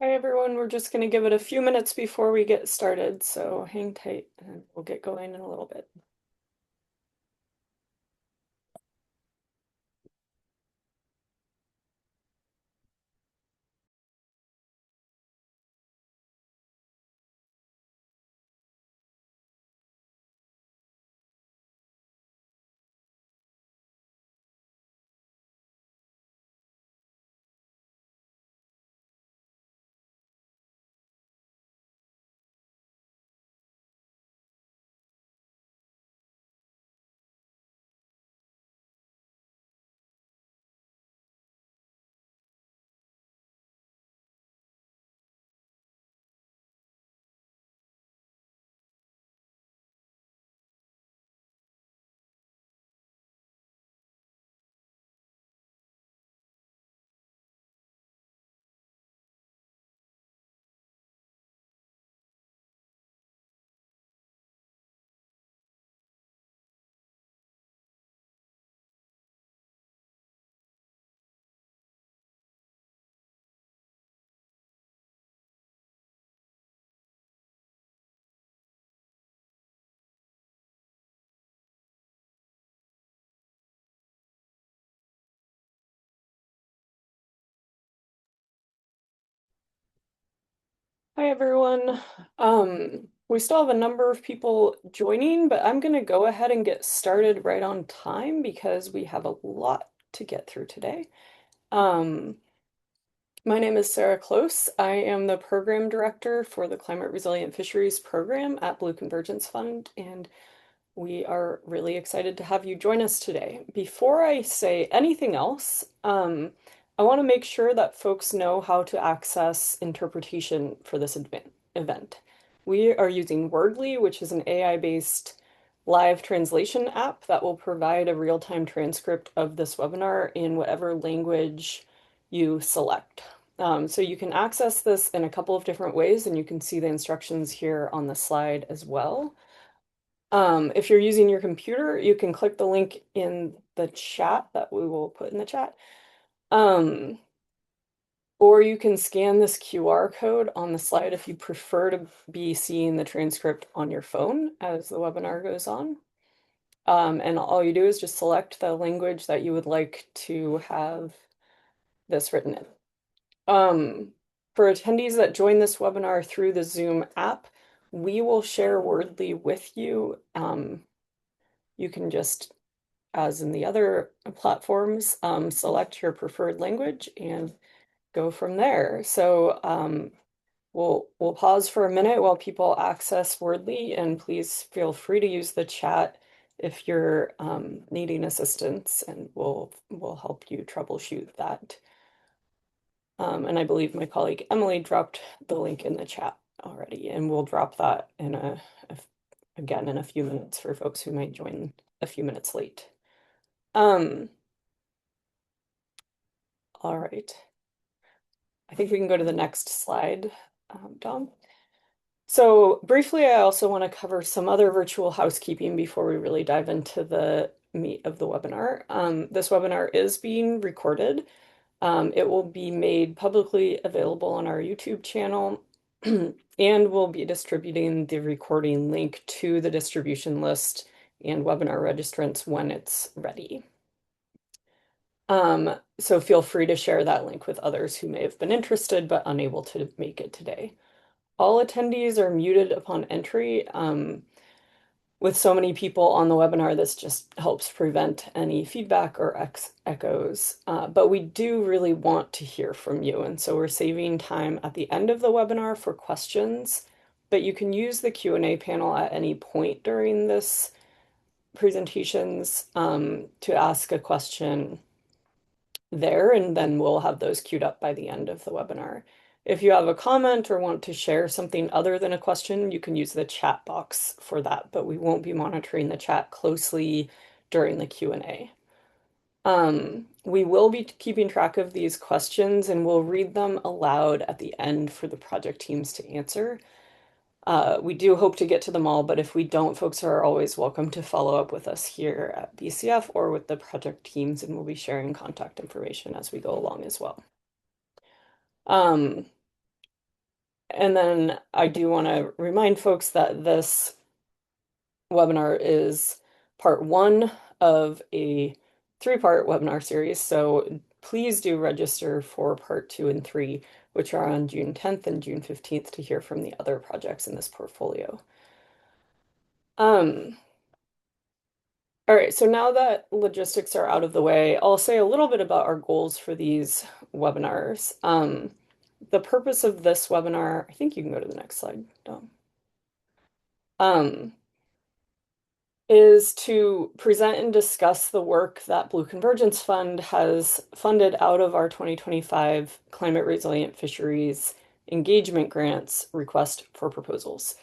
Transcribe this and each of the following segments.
Hi everyone, we're just going to give it a few minutes before we get started, so hang tight and we'll get going in a little bit. Hi everyone. We still have a number of people joining, but I'm going to go ahead and get started right on time because we have a lot to get through today. Um, my name is Sarah Close. I am the program director for the Climate Resilient Fisheries program at Blue Convergence Fund, and we are really excited to have you join us today. Before I say anything else, I want to make sure that folks know how to access interpretation for this event. We are using Wordly, which is an AI-based live translation app that will provide a real-time transcript of this webinar in whatever language you select. So you can access this in a couple of different ways, and you can see the instructions here on the slide as well. If you're using your computer, you can click the link in the chat that we will put in the chat. Um, or you can scan this QR code on the slide if you prefer to be seeing the transcript on your phone as the webinar goes on. And all you do is just select the language that you would like to have this written in. For attendees that join this webinar through the Zoom app, we will share Wordly with you. You can just as in the other platforms, select your preferred language and go from there. So we'll pause for a minute while people access Wordly, and please feel free to use the chat if you're needing assistance, and we'll help you troubleshoot that. And I believe my colleague Emily dropped the link in the chat already, and we'll drop that in again in a few minutes for folks who might join a few minutes late. Um, all right. I think we can go to the next slide, Dom. So briefly, I also want to cover some other virtual housekeeping before we really dive into the meat of the webinar. This webinar is being recorded. It will be made publicly available on our YouTube channel, and we'll be distributing the recording link to the distribution list and webinar registrants when it's ready. So feel free to share that link with others who may have been interested but unable to make it today. All attendees are muted upon entry. With so many people on the webinar, this just helps prevent any feedback or echoes. But we do really want to hear from you, and so we're saving time at the end of the webinar for questions. But you can use the Q&A panel at any point during this presentations to ask a question there, and then we'll have those queued up by the end of the webinar. If you have a comment or want to share something other than a question, you can use the chat box for that, but we won't be monitoring the chat closely during the Q&A. We will be keeping track of these questions and we'll read them aloud at the end for the project teams to answer. We do hope to get to them all, but if we don't, folks are always welcome to follow up with us here at BCF or with the project teams, and we'll be sharing contact information as we go along as well. And then I do want to remind folks that this webinar is part one of a three-part webinar series. So please do register for part two and three, which are on June 10th and June 15th to hear from the other projects in this portfolio. Um, all right, so now that logistics are out of the way, I'll say a little bit about our goals for these webinars. The purpose of this webinar, I think you can go to the next slide, Dom. Um, is to present and discuss the work that Blue Convergence Fund has funded out of our 2025 Climate Resilient Fisheries Engagement Grants request for proposals.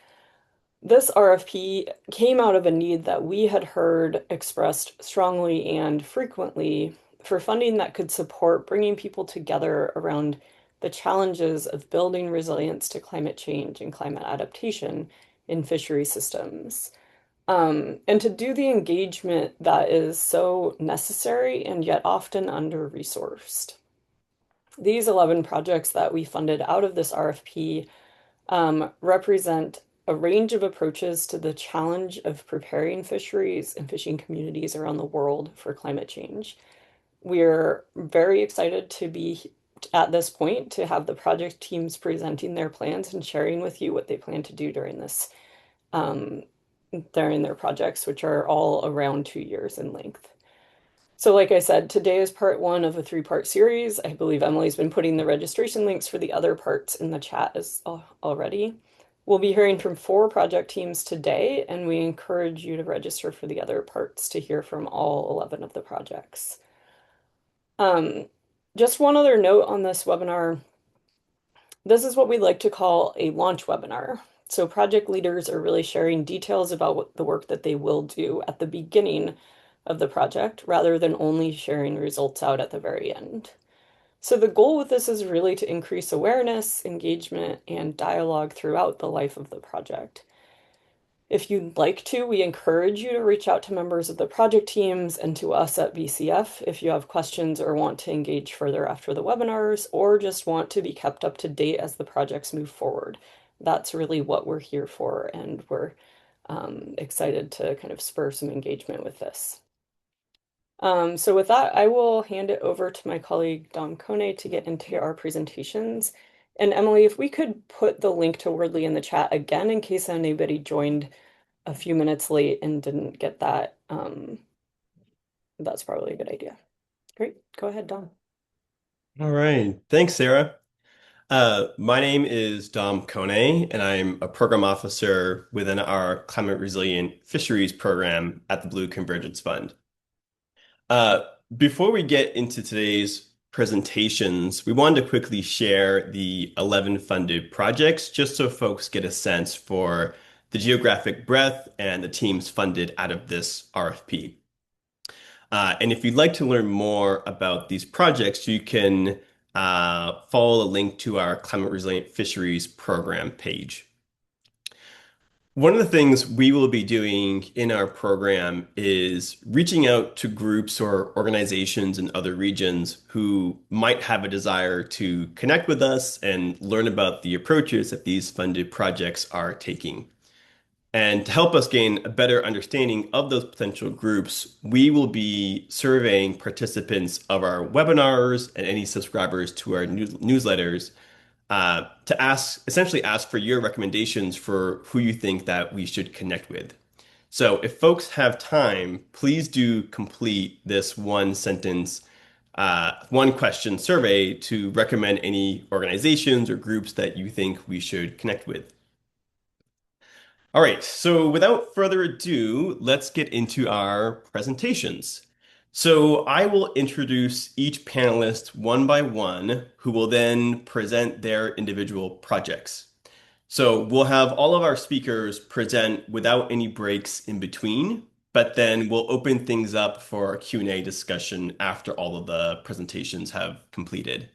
This RFP came out of a need that we had heard expressed strongly and frequently for funding that could support bringing people together around the challenges of building resilience to climate change and climate adaptation in fishery systems. And to do the engagement that is so necessary and yet often under-resourced. These 11 projects that we funded out of this RFP represent a range of approaches to the challenge of preparing fisheries and fishing communities around the world for climate change. We're very excited to be at this point to have the project teams presenting their plans and sharing with you what they plan to do um, during their projects, which are all around 2 years in length. So, like I said, today is part one of a three-part series. I believe Emily's been putting the registration links for the other parts in the chat as already. We'll be hearing from four project teams today, and we encourage you to register for the other parts to hear from all 11 of the projects. Um, just one other note on this webinar. This is what we like to call a launch webinar. So project leaders are really sharing details about the work that they will do at the beginning of the project rather than only sharing results out at the very end. So the goal with this is really to increase awareness, engagement, and dialogue throughout the life of the project. If you'd like to, we encourage you to reach out to members of the project teams and to us at BCF if you have questions or want to engage further after the webinars, or just want to be kept up to date as the projects move forward. That's really what we're here for, and we're excited to kind of spur some engagement with this. So with that, I will hand it over to my colleague Dom Kone to get into our presentations. And Emily, if we could put the link to Wordly in the chat again in case anybody joined a few minutes late and didn't get that, that's probably a good idea. Great. Go ahead, Dom. All right. Thanks, Sarah. My name is Dom Kone, and I'm a program officer within our Climate Resilient Fisheries program at the Blue Convergence Fund. Uh, Before we get into today's presentations, we wanted to quickly share the 11 funded projects just so folks get a sense for the geographic breadth and the teams funded out of this RFP. And if you'd like to learn more about these projects, you can follow the link to our Climate Resilient Fisheries program page. One of the things we will be doing in our program is reaching out to groups or organizations in other regions who might have a desire to connect with us and learn about the approaches that these funded projects are taking. And to help us gain a better understanding of those potential groups, we will be surveying participants of our webinars and any subscribers to our newsletters to essentially ask for your recommendations for who you think that we should connect with. So if folks have time, please do complete this one sentence, one question survey to recommend any organizations or groups that you think we should connect with. All right, so without further ado, let's get into our presentations. So I will introduce each panelist one by one, who will then present their individual projects. So we'll have all of our speakers present without any breaks in between, but then we'll open things up for a Q&A discussion after all of the presentations have completed.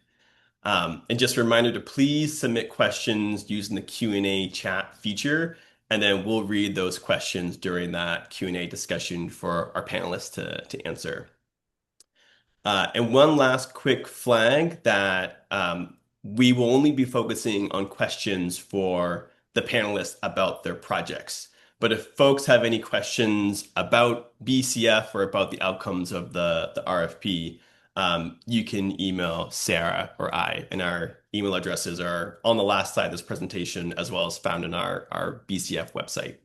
And just a reminder to please submit questions using the Q&A chat feature, and then we'll read those questions during that Q&A discussion for our panelists to answer. And one last quick flag that we will only be focusing on questions for the panelists about their projects. But if folks have any questions about BCF or about the outcomes of the RFP, you can email Sarah or I, and our email addresses are on the last slide of this presentation, as well as found in our BCF website.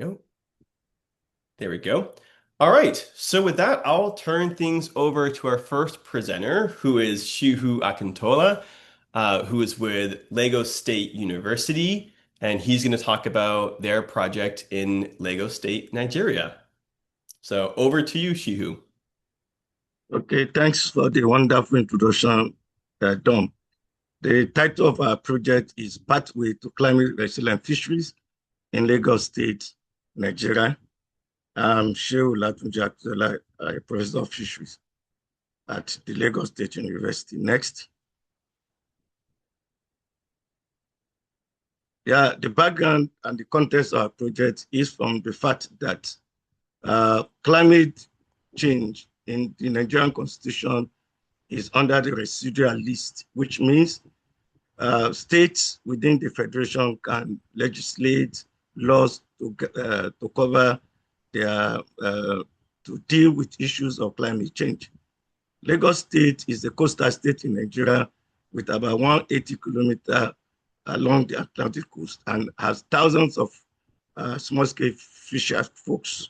Go. There we go. All right. So with that, I'll turn things over to our first presenter, who is Shihu Akintola, who is with Lagos State University, and he's going to talk about their project in Lagos State, Nigeria. So over to you, Shihu. Okay, thanks for the wonderful introduction, Dom. The title of our project is Pathway to Climate Resilient Fisheries in Lagos State, Nigeria. I'm Shehu Latunji Akintola, a professor of fisheries at the Lagos State University. Next. Yeah, the background and the context of our project is from the fact that climate change in the Nigerian Constitution is under the residual list, which means states within the federation can legislate laws to cover their to deal with issues of climate change. Lagos State is a coastal state in Nigeria with about 180 kilometers along the Atlantic coast and has thousands of small-scale fisher folks.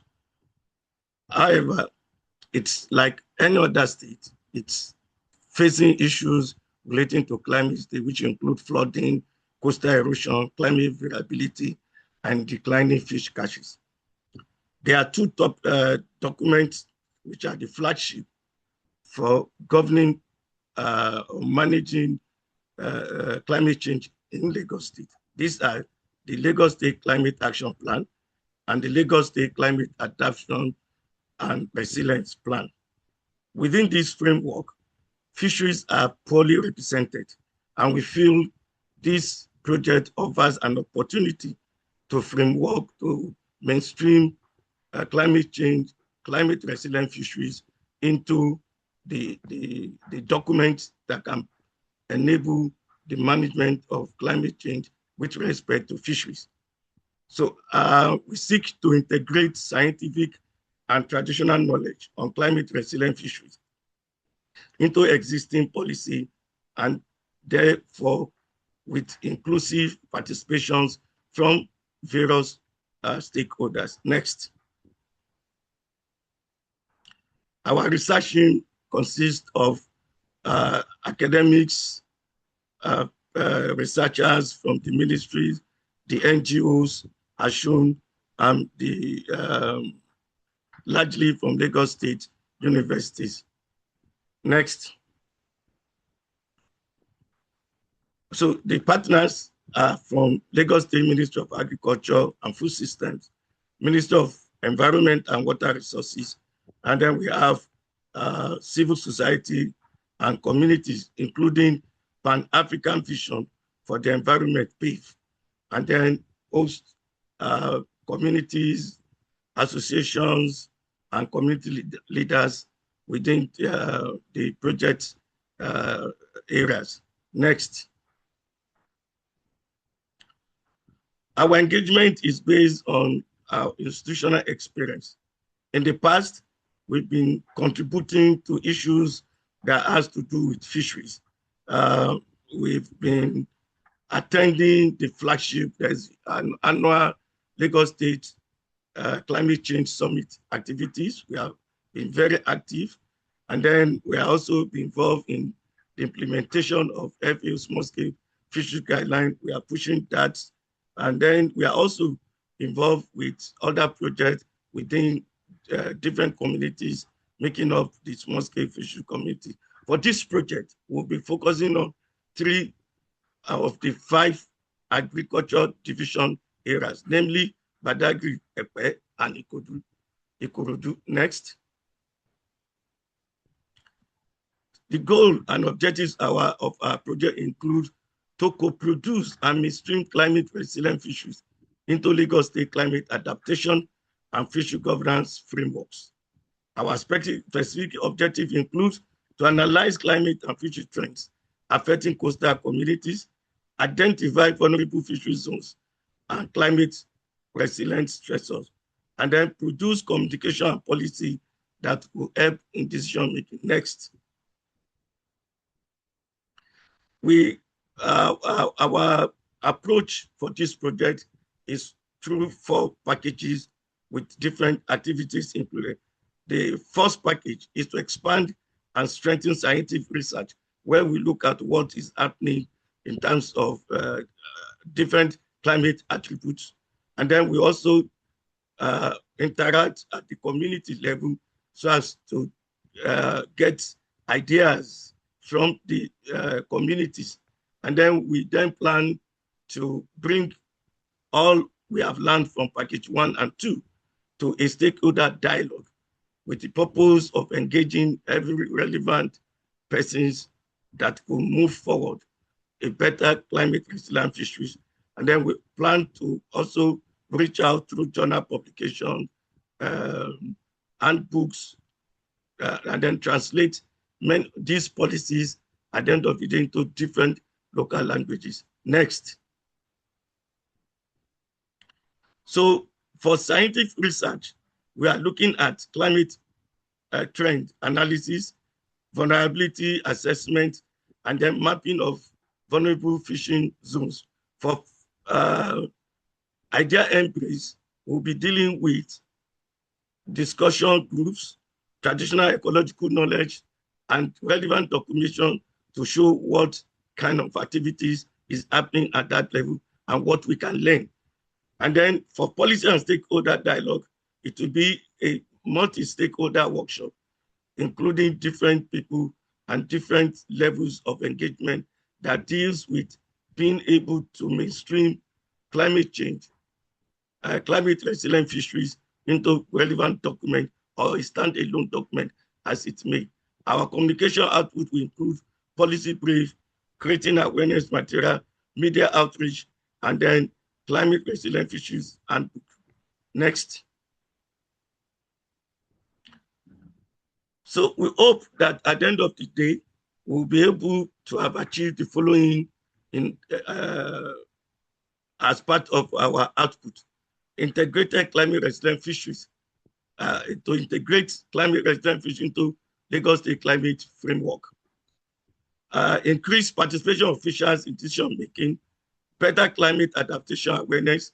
However, it's like any other state. It's facing issues relating to climate change, which include flooding, coastal erosion, climate variability, and declining fish catches. There are two top documents which are the flagship for governing or managing climate change in Lagos State. These are the Lagos State Climate Action Plan and the Lagos State Climate Adaptation and Resilience Plan. Within this framework, fisheries are poorly represented, and we feel this project offers an opportunity to framework to mainstream climate change, climate resilient fisheries into the documents that can enable the management of climate change with respect to fisheries. So we seek to integrate scientific and traditional knowledge on climate resilient fisheries into existing policy, and therefore with inclusive participations from various stakeholders. Next. Our researching consists of academics, researchers from the ministries, the NGOs, as shown, and largely from Lagos State universities. Next. So the partners are from Lagos State Ministry of Agriculture and Food Systems, Ministry of Environment and Water Resources, and then we have civil society and communities, including Pan-African Vision for the Environment, PAVE, and then host communities, associations, and community leaders within the project areas. Next. Our engagement is based on our institutional experience. In the past, we've been contributing to issues that has to do with fisheries. We've been attending the flagship, there's an annual Lagos State Climate Change Summit activities. We have been very active. And then we are also involved in the implementation of FAO small-scale fishery guidelines. We are pushing that. And then we are also involved with other projects within different communities, making up the small-scale fishery community. For this project, we'll be focusing on 3 of the 5 agriculture division areas, namely Badagry, Epe, and Ikorodu. Next. The goal and objectives of our project include to co-produce and mainstream climate resilient fisheries into Lagos State climate adaptation and fishery governance frameworks. Our specific objective includes to analyze climate and fishery trends affecting coastal communities, identify vulnerable fishery zones and climate resilient stressors, and then produce communication and policy that will help in decision making. Next. Our approach for this project is through 4 packages with different activities included. The first package is to expand and strengthen scientific research, where we look at what is happening in terms of different climate attributes. And then we also interact at the community level so as to get ideas from the communities. And then we then plan to bring all we have learned from package 1 and 2 to a stakeholder dialogue with the purpose of engaging every relevant persons that will move forward a better climate resilient fisheries. And then we plan to also reach out through journal publication, handbooks, and then translate these policies at the end of the day into different local languages. Next. So for scientific research, we are looking at climate trend analysis, vulnerability assessment, and then mapping of vulnerable fishing zones. For idea embrace, we'll be dealing with discussion groups, traditional ecological knowledge, and relevant documentation to show what kind of activities is happening at that level and what we can learn. And then for policy and stakeholder dialogue, it will be a multi-stakeholder workshop, including different people and different levels of engagement that deals with being able to mainstream climate change, climate resilient fisheries into relevant document or a standalone document as it may. Our communication output will include policy brief, creating awareness material, media outreach, and then climate resilient fisheries handbook. Next. So we hope that at the end of the day, we'll be able to have achieved the following as part of our output: integrated climate resilient fisheries, to integrate climate resilient fisheries into Lagos State climate framework, increase participation of officials in decision making, better climate adaptation awareness,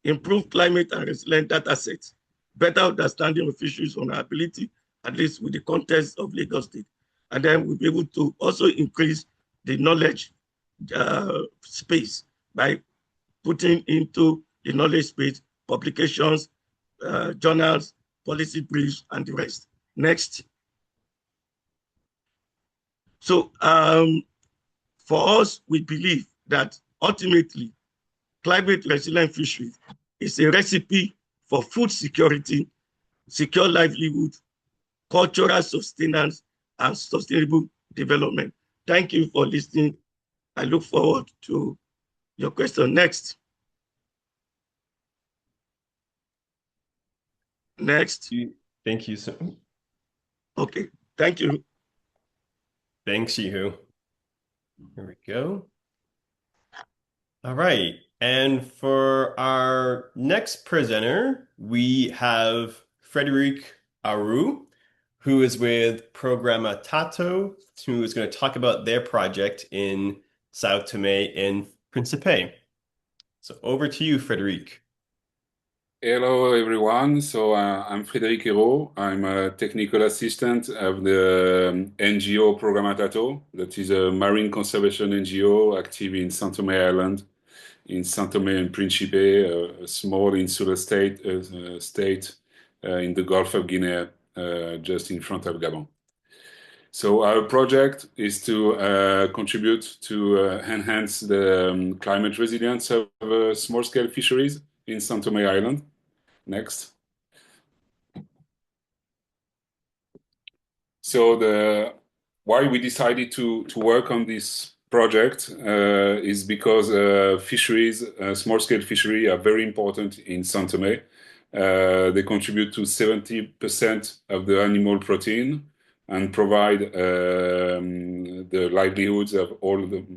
improve climate and resilient data sets, better understanding of fisheries vulnerability, at least with the context of Lagos State. And then we'll be able to also increase the knowledge space by putting into the knowledge space publications, journals, policy briefs, and the rest. Next. So for us, we believe that ultimately, climate resilient fisheries is a recipe for food security, secure livelihood, cultural sustenance, and sustainable development. Thank you for listening. I look forward to your question. Next. Next. Thank you. Okay, thank you. Thanks, Shihu. Here we go. All right. And for our next presenter, we have Frederic Aru, who is with Programa Tato, who is going to talk about their project in São Tomé and Príncipe. So over to you, Frederic. Hello, everyone. So I'm Frédéric Hérault. I'm a technical assistant of the NGO Programa Tato, that is a marine conservation NGO active in São Tomé Island, in São Tomé and Príncipe, a small insular state in the Gulf of Guinea, just in front of Gabon. So our project is to contribute to enhance the climate resilience of small-scale fisheries in São Tomé Island. Next. So why we decided to work on this project is because fisheries, small-scale fishery, are very important in São Tomé. They contribute to 70% of the animal protein, and provide the livelihoods of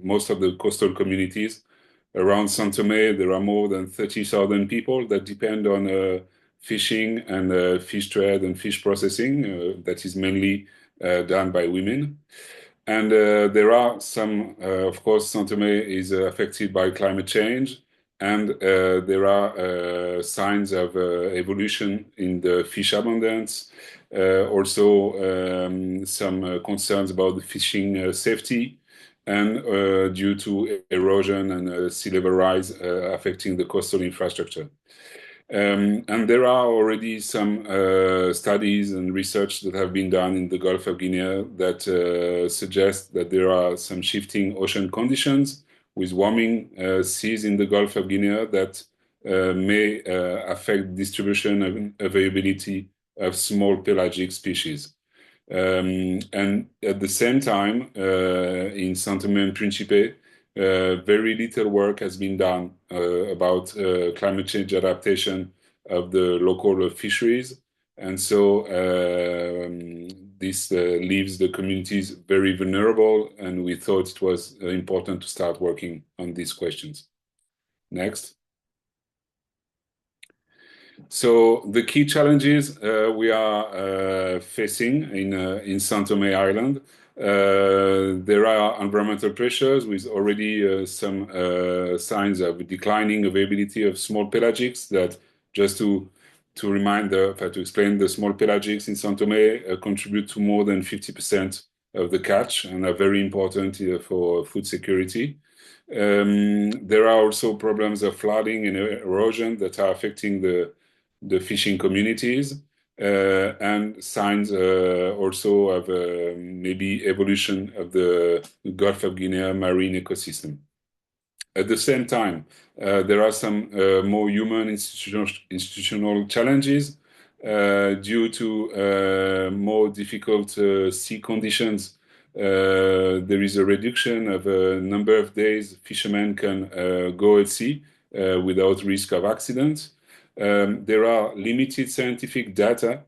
most of the coastal communities. Around São Tomé, there are more than 30,000 people that depend on fishing and fish trade and fish processing. That is mainly done by women. And there are some, of course, São Tomé is affected by climate change, and there are signs of evolution in the fish abundance. Also, some concerns about the fishing safety, and due to erosion and sea level rise affecting the coastal infrastructure. And there are already some studies and research that have been done in the Gulf of Guinea that suggest that there are some shifting ocean conditions with warming seas in the Gulf of Guinea that may affect distribution and availability of small pelagic species. And at the same time, in São Tomé and Príncipe, very little work has been done about climate change adaptation of the local fisheries. And so this leaves the communities very vulnerable, and we thought it was important to start working on these questions. Next. So the key challenges we are facing in São Tomé Island, there are environmental pressures with already some signs of declining availability of small pelagics. That just to explain, the small pelagics in São Tomé contribute to more than 50% of the catch and are very important for food security. There are also problems of flooding and erosion that are affecting the fishing communities, and signs also of maybe evolution of the Gulf of Guinea marine ecosystem. At the same time, there are some more human institutional challenges due to more difficult sea conditions. There is a reduction of a number of days fishermen can go at sea without risk of accidents. There are limited scientific data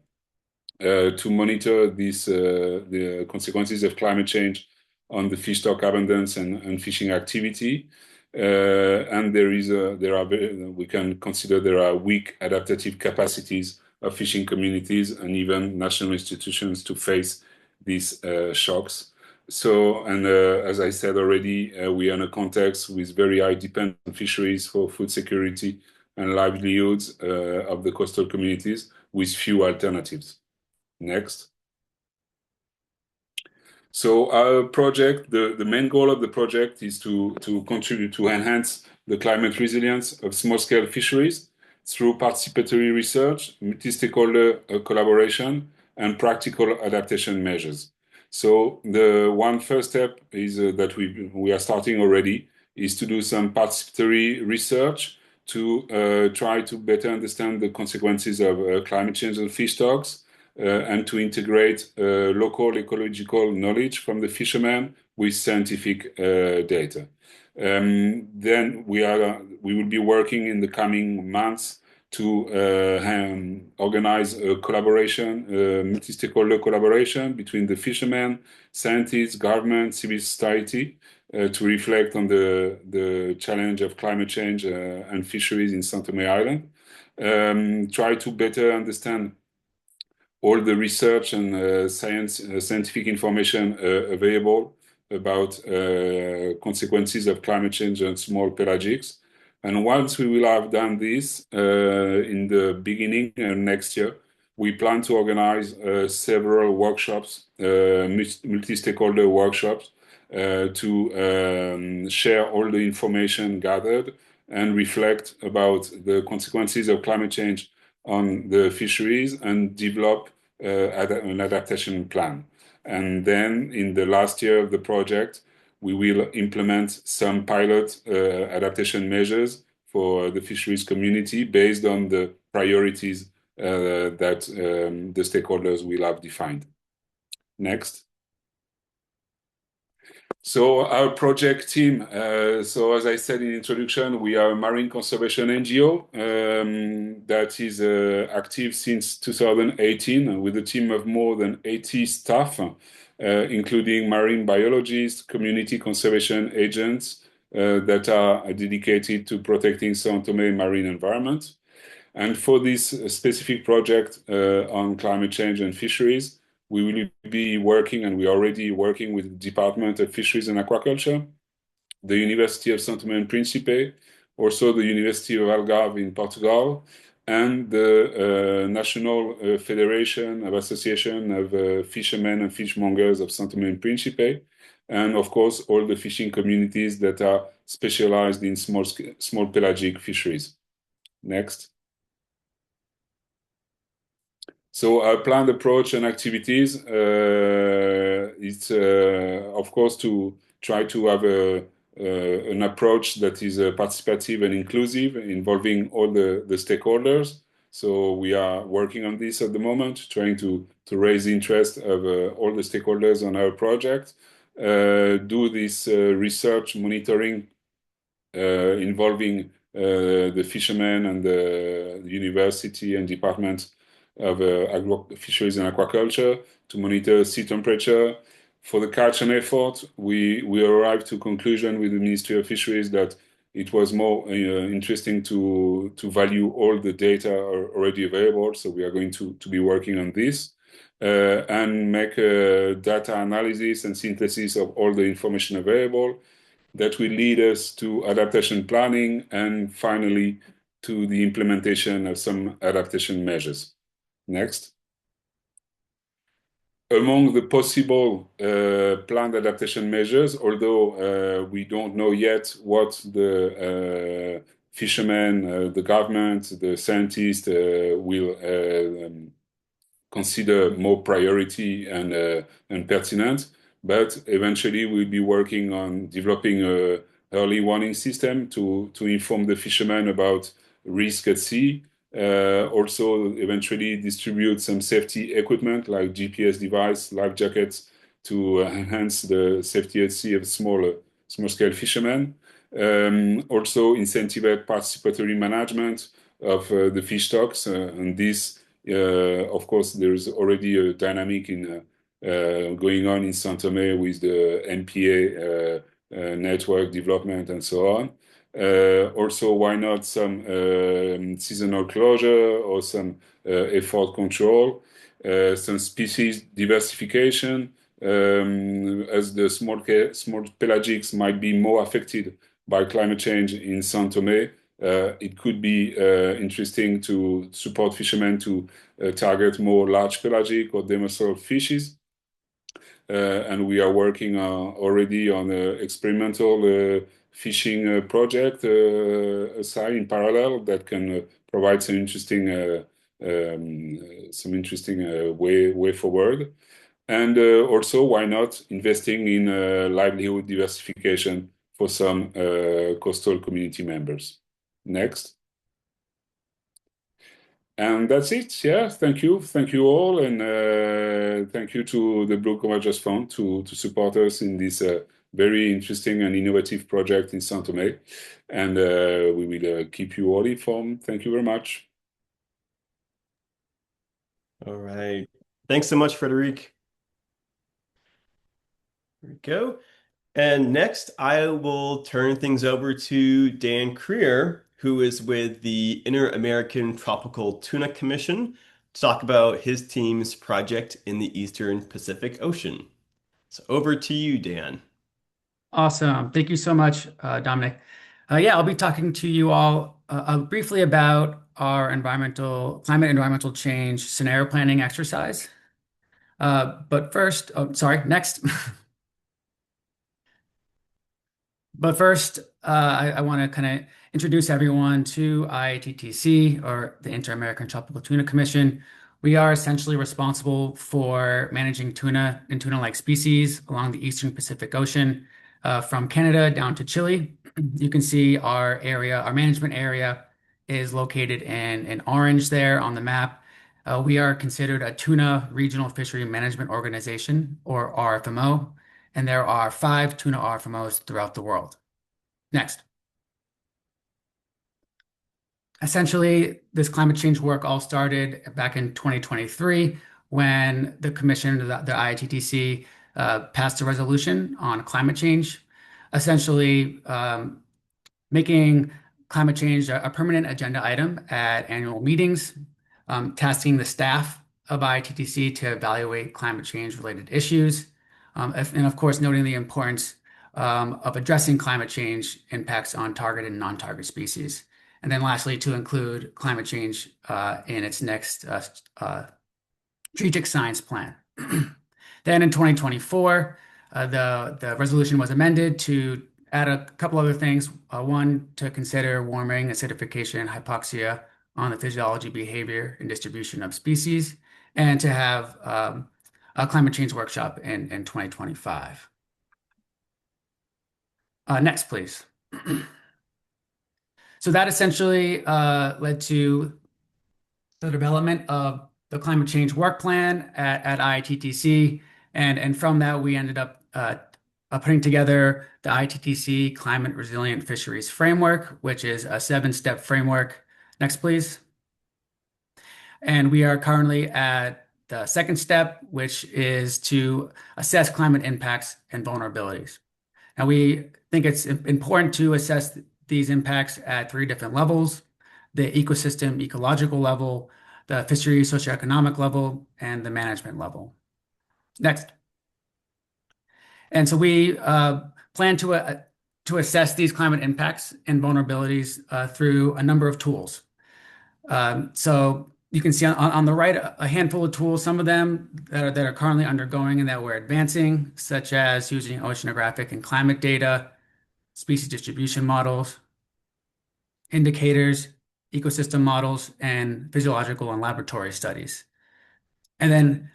to monitor the consequences of climate change on the fish stock abundance and fishing activity. And we can consider there are weak adaptative capacities of fishing communities and even national institutions to face these shocks. So, and as I said already, we are in a context with very high dependent on fisheries for food security and livelihoods of the coastal communities with few alternatives. Next. So our project, the main goal of the project is to contribute to enhance the climate resilience of small-scale fisheries through participatory research, multi-stakeholder collaboration, and practical adaptation measures. So the one first step is that we are starting already is to do some participatory research to try to better understand the consequences of climate change on fish stocks, and to integrate local ecological knowledge from the fishermen with scientific data. Then we will be working in the coming months to organize a collaboration, multi-stakeholder collaboration between the fishermen, scientists, government, civil society, to reflect on the challenge of climate change and fisheries in São Tomé Island. Try to better understand all the research and scientific information available about consequences of climate change on small pelagics. And once we will have done this in the beginning next year, we plan to organize several workshops, multi-stakeholder workshops, to share all the information gathered and reflect about the consequences of climate change on the fisheries and develop an adaptation plan. And then in the last year of the project, we will implement some pilot adaptation measures for the fisheries community based on the priorities that the stakeholders will have defined. Next. So our project team, so as I said in introduction, we are a marine conservation NGO that is active since 2018 with a team of more than 80 staff, including marine biologists, community conservation agents that are dedicated to protecting São Tomé marine environment. And for this specific project on climate change and fisheries, we will be working, and we are already working with the Department of Fisheries and Aquaculture, the University of São Tomé and Príncipe, also the University of Algarve in Portugal, and the National Federation of Association of Fishermen and Fishmongers of São Tomé and Príncipe, and of course all the fishing communities that are specialized in small pelagic fisheries. Next. So our planned approach and activities is, of course, to try to have an approach that is participative and inclusive, involving all the stakeholders. So we are working on this at the moment, trying to raise the interest of all the stakeholders on our project, do this research monitoring involving the fishermen and the university and department of fisheries and aquaculture to monitor sea temperature. For the catch and effort, we arrived to conclusion with the Ministry of Fisheries that it was more interesting to value all the data are already available. So we are going to be working on this and make data analysis and synthesis of all the information available that will lead us to adaptation planning and finally to the implementation of some adaptation measures. Next. Among the possible planned adaptation measures, although we don't know yet what the fishermen, the government, the scientists will consider more priority and pertinent, but eventually we'll be working on developing a early warning system to inform the fishermen about risk at sea. Also, eventually distribute some safety equipment like GPS device, life jackets to enhance the safety at sea of small-scale fishermen. Also, incentivize participatory management of the fish stocks, and this, of course, there is already a dynamic in going on in São Tomé with the MPA network development and so on. Also, why not some seasonal closure or some effort control, some species diversification, as the small pelagics might be more affected by climate change in São Tomé. It could be interesting to support fishermen to target more large pelagic or demersal fishes. And we are working already on an experimental fishing project aside in parallel that can provide some interesting way forward. And also, why not investing in livelihood diversification for some coastal community members? Next. And that's it. Yeah, thank you. Thank you all. And thank you to the Blue Convergence Fund to support us in this very interesting and innovative project in São Tomé. And we will keep you all informed. Thank you very much. All right. Thanks so much, Frederic. There we go. And next, I will turn things over to Dan Creer, who is with the Inter-American Tropical Tuna Commission, to talk about his team's project in the Eastern Pacific Ocean. So over to you, Dan. Awesome. Thank you so much, Dominic. Yeah, I'll be talking to you all briefly about our climate environmental change scenario planning exercise. But first, oh, sorry, next. But first, I want to kind of introduce everyone to IATTC, or the Inter-American Tropical Tuna Commission. We are essentially responsible for managing tuna and tuna-like species along the Eastern Pacific Ocean, from Canada down to Chile. You can see our management area is located in orange there on the map. We are considered a tuna regional fishery management organization, or RFMO. and there are 5 tuna RFMOs throughout the world. Next. Essentially, this climate change work all started back in 2023 when the commission, the IITTC, passed a resolution on climate change, essentially making climate change a permanent agenda item at annual meetings, tasking the staff of IITTC to evaluate climate change related issues, and of course, noting the importance of addressing climate change impacts on target and non-target species. And then lastly, to include climate change in its next strategic science plan. Then in 2024, the resolution was amended to add a couple other things. One, to consider warming, acidification, and hypoxia on the physiology, behavior, and distribution of species, and to have a climate change workshop in 2025. Next, please. So that essentially led to the development of the climate change work plan at IITTC. And from that, we ended up putting together the IITTC Climate Resilient Fisheries Framework, which is a 7-step framework. Next, please. And we are currently at the second step, which is to assess climate impacts and vulnerabilities. Now, we think it's important to assess these impacts at 3 different levels: the ecosystem ecological level, the fishery socioeconomic level, and the management level. Next. And so we plan to assess these climate impacts and vulnerabilities through a number of tools. So you can see on the right a handful of tools, some of them that are currently undergoing and that we're advancing, such as using oceanographic and climate data, species distribution models, indicators, ecosystem models, and physiological and laboratory studies. And then,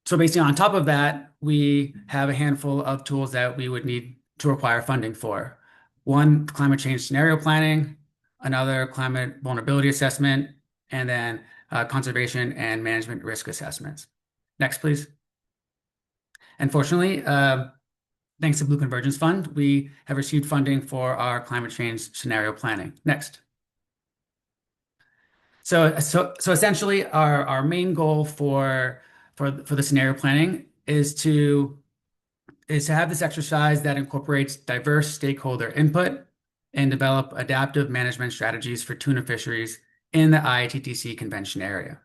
so basically on top of that, we have a handful of tools that we would need to require funding for. One, climate change scenario planning, another climate vulnerability assessment, and then conservation and management risk assessments. Next, please. And fortunately, thanks to Blue Convergence Fund, we have received funding for our climate change scenario planning. Next. So essentially, our main goal for the scenario planning is to have this exercise that incorporates diverse stakeholder input and develop adaptive management strategies for tuna fisheries in the IITTC convention area.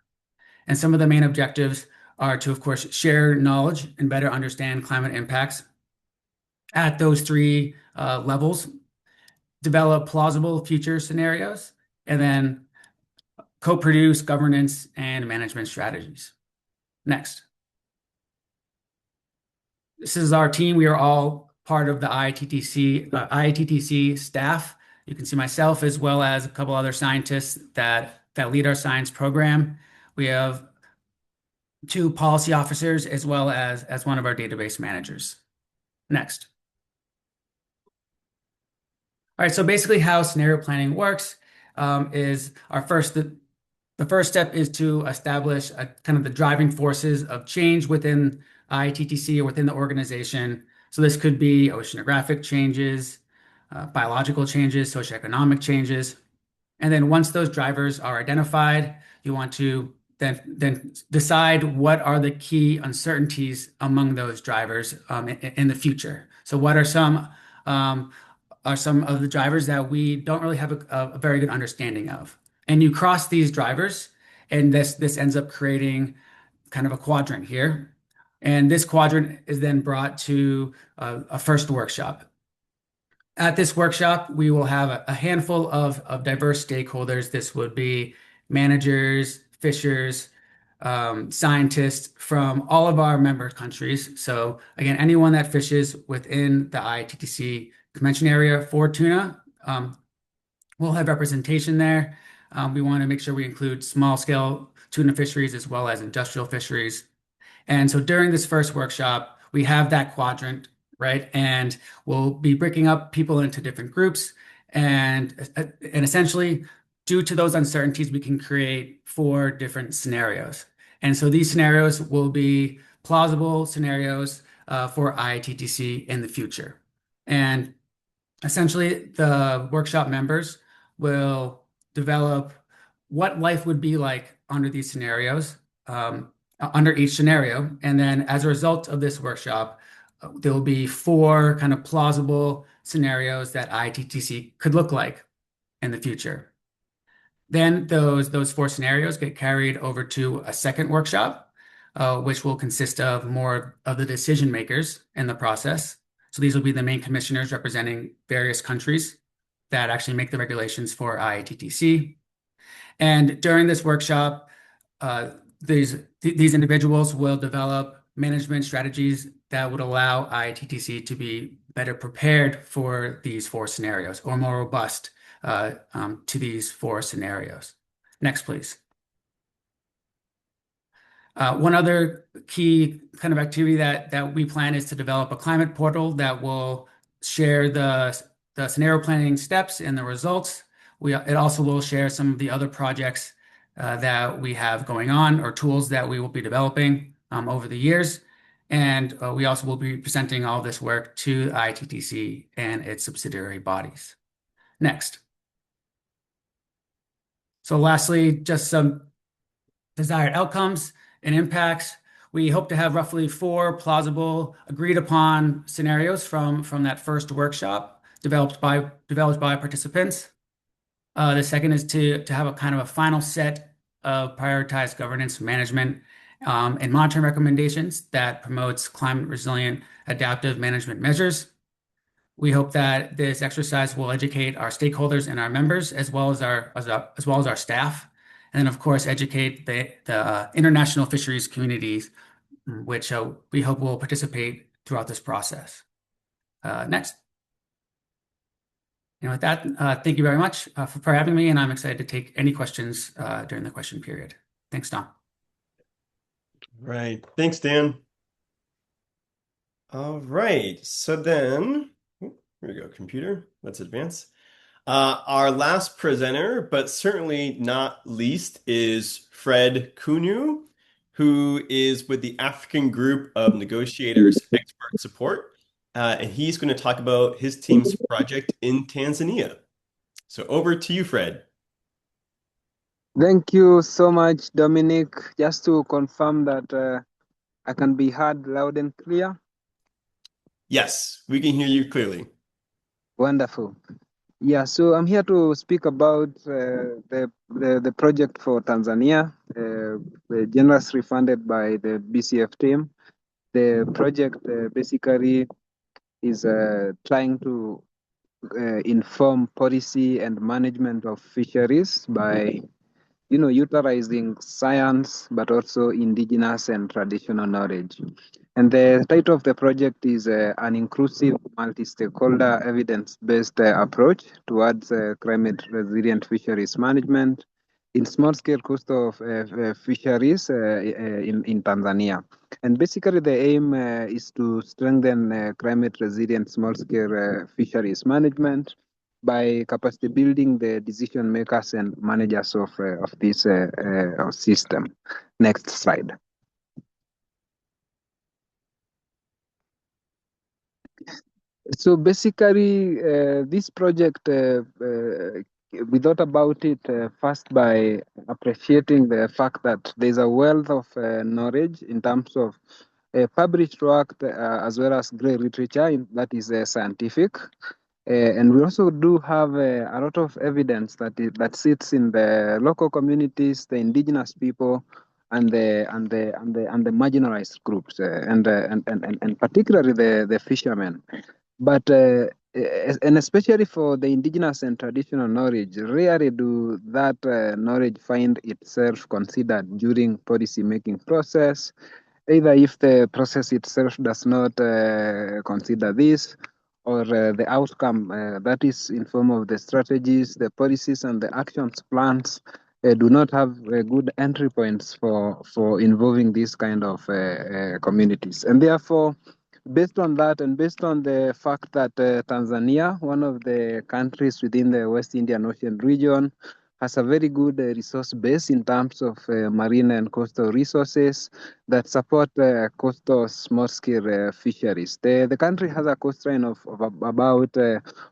And some of the main objectives are to, of course, share knowledge and better understand climate impacts at those 3 levels, develop plausible future scenarios, and then co-produce governance and management strategies. Next. This is our team. We are all part of the IITTC staff. You can see myself as well as a couple other scientists that lead our science program. We have 2 policy officers as well as one of our database managers. Next. All right, so basically how scenario planning works is the first step is to establish kind of the driving forces of change within IITTC or within the organization. So this could be oceanographic changes, biological changes, socioeconomic changes. And then once those drivers are identified, you want to then decide what are the key uncertainties among those drivers in the future. So what are some of the drivers that we don't really have a very good understanding of? And you cross these drivers, and this ends up creating kind of a quadrant here. And this quadrant is then brought to a first workshop. At this workshop, we will have a handful of diverse stakeholders. This would be managers, fishers, scientists from all of our member countries. So again, anyone that fishes within the IITTC convention area for tuna will have representation there. We want to make sure we include small-scale tuna fisheries as well as industrial fisheries. And so during this first workshop, we have that quadrant, right? And we'll be breaking up people into different groups. And essentially, due to those uncertainties, we can create 4 different scenarios. And so these scenarios will be plausible scenarios for IITTC in the future. And essentially, the workshop members will develop what life would be like under these scenarios, under each scenario. And then as a result of this workshop, there will be 4 kind of plausible scenarios that IITTC could look like in the future. Then those 4 scenarios get carried over to a second workshop, which will consist of more of the decision makers in the process. So these will be the main commissioners representing various countries that actually make the regulations for IITTC. And during this workshop, these individuals will develop management strategies that would allow IITTC to be better prepared for these 4 scenarios, or more robust to these 4 scenarios. Next, please. One other key kind of activity that we plan is to develop a climate portal that will share the scenario planning steps and the results. It also will share some of the other projects that we have going on, or tools that we will be developing over the years. And we also will be presenting all this work to IITTC and its subsidiary bodies. Next. So lastly, just some desired outcomes and impacts. We hope to have roughly 4 plausible, agreed upon scenarios from that first workshop developed by participants. The second is to have a kind of a final set of prioritized governance, management, and monitoring recommendations that promotes climate resilient adaptive management measures. We hope that this exercise will educate our stakeholders and our members, as well as our staff, and then of course educate the international fisheries communities, which we hope will participate throughout this process. Next. And with that, thank you very much for having me, and I'm excited to take any questions during the question period. Thanks, Tom. Right. Thanks, Dan. All right. So then, here we go, computer. Let's advance. Our last presenter, but certainly not least, is Fred Kunu, who is with the African Group of Negotiators Expert Support. And he's going to talk about his team's project in Tanzania. So over to you, Fred. Thank you so much, Dominic. Just to confirm that I can be heard loud and clear. Yes, we can hear you clearly. Wonderful. Yeah, so I'm here to speak about the project for Tanzania, generously funded by the BCF team. The project basically is trying to inform policy and management of fisheries by utilizing science, but also indigenous and traditional knowledge. And the title of the project is an inclusive, multi-stakeholder, evidence-based approach towards climate resilient fisheries management in small-scale coastal fisheries in Tanzania. And basically the aim is to strengthen climate resilient small-scale fisheries management by capacity building the decision makers and managers of this system. Next slide. So basically, this project, we thought about it first by appreciating the fact that there's a wealth of knowledge in terms of published work as well as great literature that is scientific. And we also do have a lot of evidence that sits in the local communities, the indigenous people, and the marginalized groups, and particularly the fishermen. But and especially for the indigenous and traditional knowledge, rarely do that knowledge find itself considered during policy making process, either if the process itself does not consider this, or the outcome that is in form of the strategies, the policies, and the actions plans do not have good entry points for involving these kind of communities. And therefore, based on that, and based on the fact that Tanzania, one of the countries within the West Indian Ocean region, has a very good resource base in terms of marine and coastal resources that support coastal small-scale fisheries. The country has a coastline of about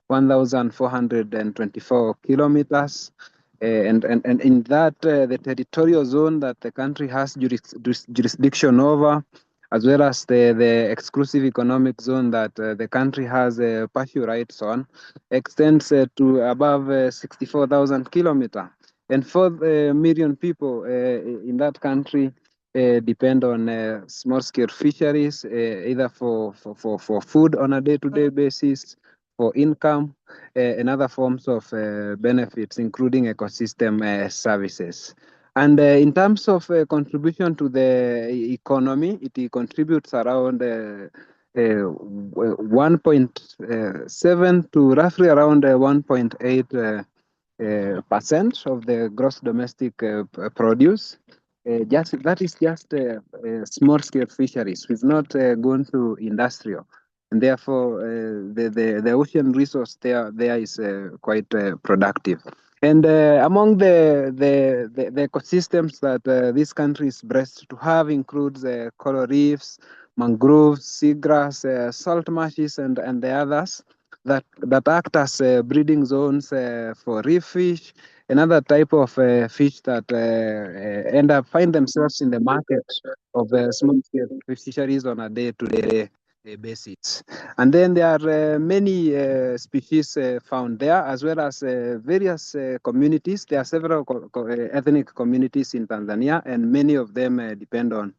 1,424 kilometers. And in that, the territorial zone that the country has jurisdiction over, as well as the exclusive economic zone that the country has partial rights on, extends to above 64,000 kilometers. And 4 million people in that country depend on small-scale fisheries, either for food on a day-to-day basis, for income, and other forms of benefits, including ecosystem services. And in terms of contribution to the economy, it contributes around 1.7 to roughly around 1.8 percent of the gross domestic produce. Just that is just small scale fisheries. We've not gone to industrial, and therefore the ocean resource there is quite productive. And among the ecosystems that this country is blessed to have includes coral reefs, mangroves, seagrass, salt marshes, and the others that act as breeding zones for reef fish, another type of fish that find themselves in the market of small-scale fisheries on a day-to-day basis. And then there are many species found there, as well as various communities. There are several ethnic communities in Tanzania, and many of them depend on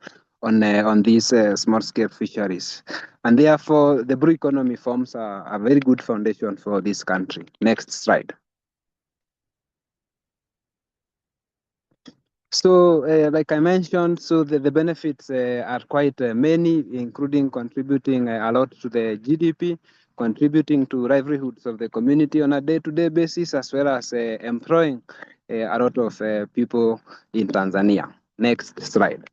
these small-scale fisheries. And therefore, the blue economy forms a very good foundation for this country. Next slide. So, like I mentioned, so the benefits are quite many, including contributing a lot to the GDP, contributing to livelihoods of the community on a day-to-day basis, as well as employing a lot of people in Tanzania. Next slide.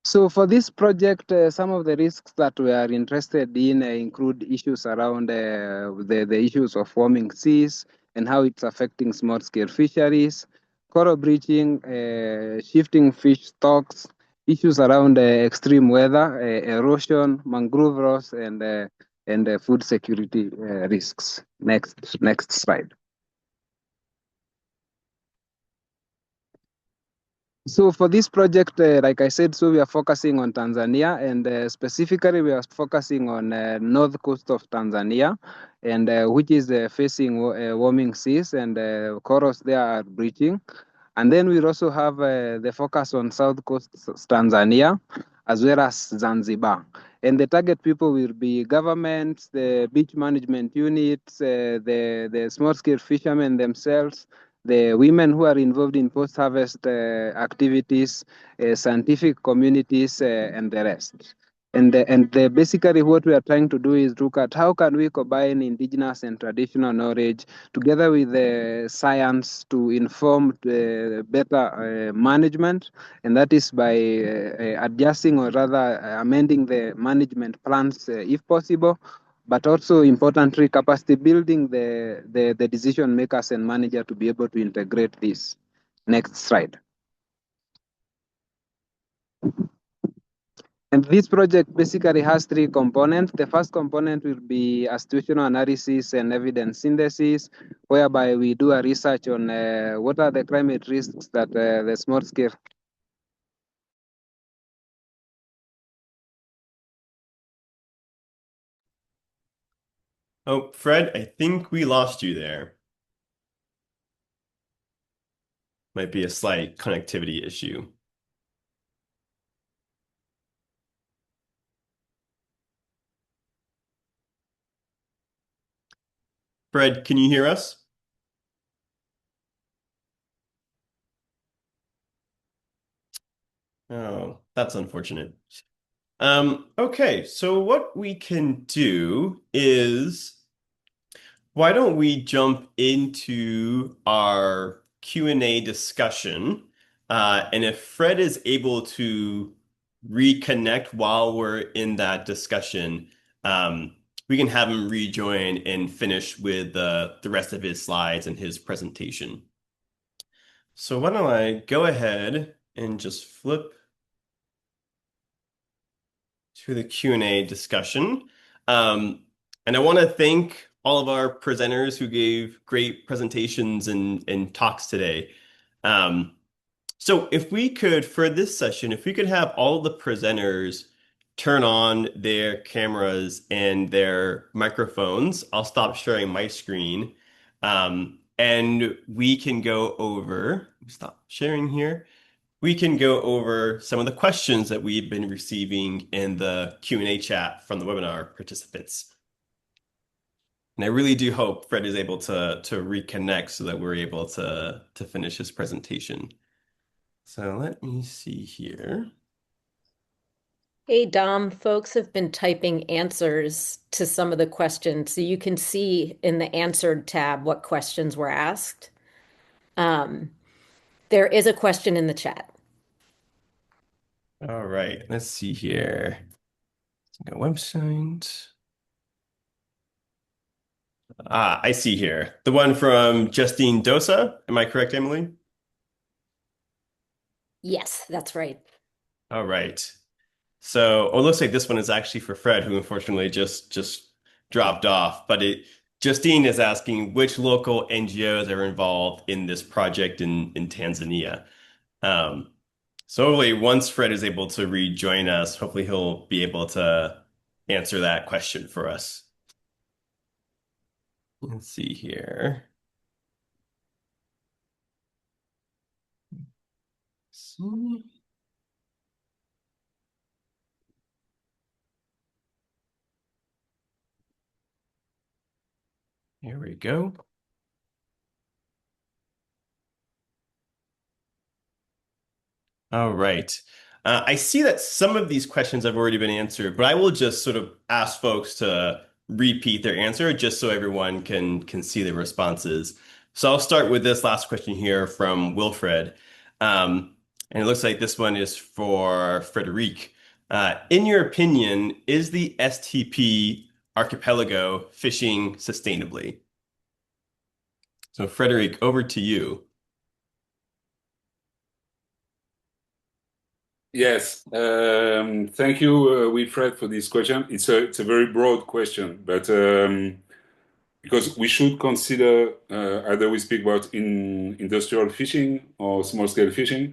So for this project, some of the risks that we are interested in include issues around the issues of warming seas and how it's affecting small-scale fisheries, coral bleaching, shifting fish stocks, issues around extreme weather, erosion, mangrove loss, and food security risks. Next slide. So for this project, like I said, so we are focusing on Tanzania, and specifically we are focusing on north coast of Tanzania, and which is facing warming seas, and corals there are breaching. And then we also have the focus on south coast Tanzania, as well as Zanzibar. And the target people will be governments, the beach management units, the small-scale fishermen themselves, the women who are involved in post-harvest activities, scientific communities, and the rest. And basically what we are trying to do is look at how can we combine indigenous and traditional knowledge together with science to inform better management, and that is by adjusting or rather amending the management plans if possible, but also importantly, capacity building the decision makers and manager to be able to integrate this. Next slide. And this project basically has 3 components. The first component will be a situational analysis and evidence synthesis, whereby we do a research on what are the climate risks that the small scale. Oh, Fred, I think we lost you there. Might be a slight connectivity issue. Fred, can you hear us? Oh, that's unfortunate. Okay, so what we can do is why don't we jump into our Q&A discussion? And if Fred is able to reconnect while we're in that discussion, we can have him rejoin and finish with the rest of his slides and his presentation. So why don't I go ahead and just flip to the Q&A discussion. And I want to thank all of our presenters who gave great presentations and talks today. So if we could, for this session, if we could have all of the presenters turn on their cameras and their microphones, I'll stop sharing my screen. And we can go over, stop sharing here. We can go over some of the questions that we've been receiving in the Q&A chat from the webinar participants. And I really do hope Fred is able to reconnect so that we're able to finish his presentation. So let me see here. Hey, Dom, folks have been typing answers to some of the questions, so you can see in the answered tab what questions were asked. There is a question in the chat. All right, let's see here. Got website. I see here. The one from Justine Dosa. Am I correct, Emily? Yes, that's right. All right. So, it looks like this one is actually for Fred, who unfortunately just dropped off. But Justine is asking which local NGOs are involved in this project in Tanzania. So hopefully once Fred is able to rejoin us, hopefully he'll be able to answer that question for us. Let's see here. See. Here we go. All right. I see that some of these questions have already been answered, but I will just sort of ask folks to repeat their answer just so everyone can see the responses. So I'll start with this last question here from Wilfred. And it looks like this one is for Frederic. In your opinion, is the STP archipelago fishing sustainably? So Frederic, over to you. Yes, thank you, Wilfred, for this question. It's a very broad question, but because we should consider either we speak about industrial fishing or small scale fishing,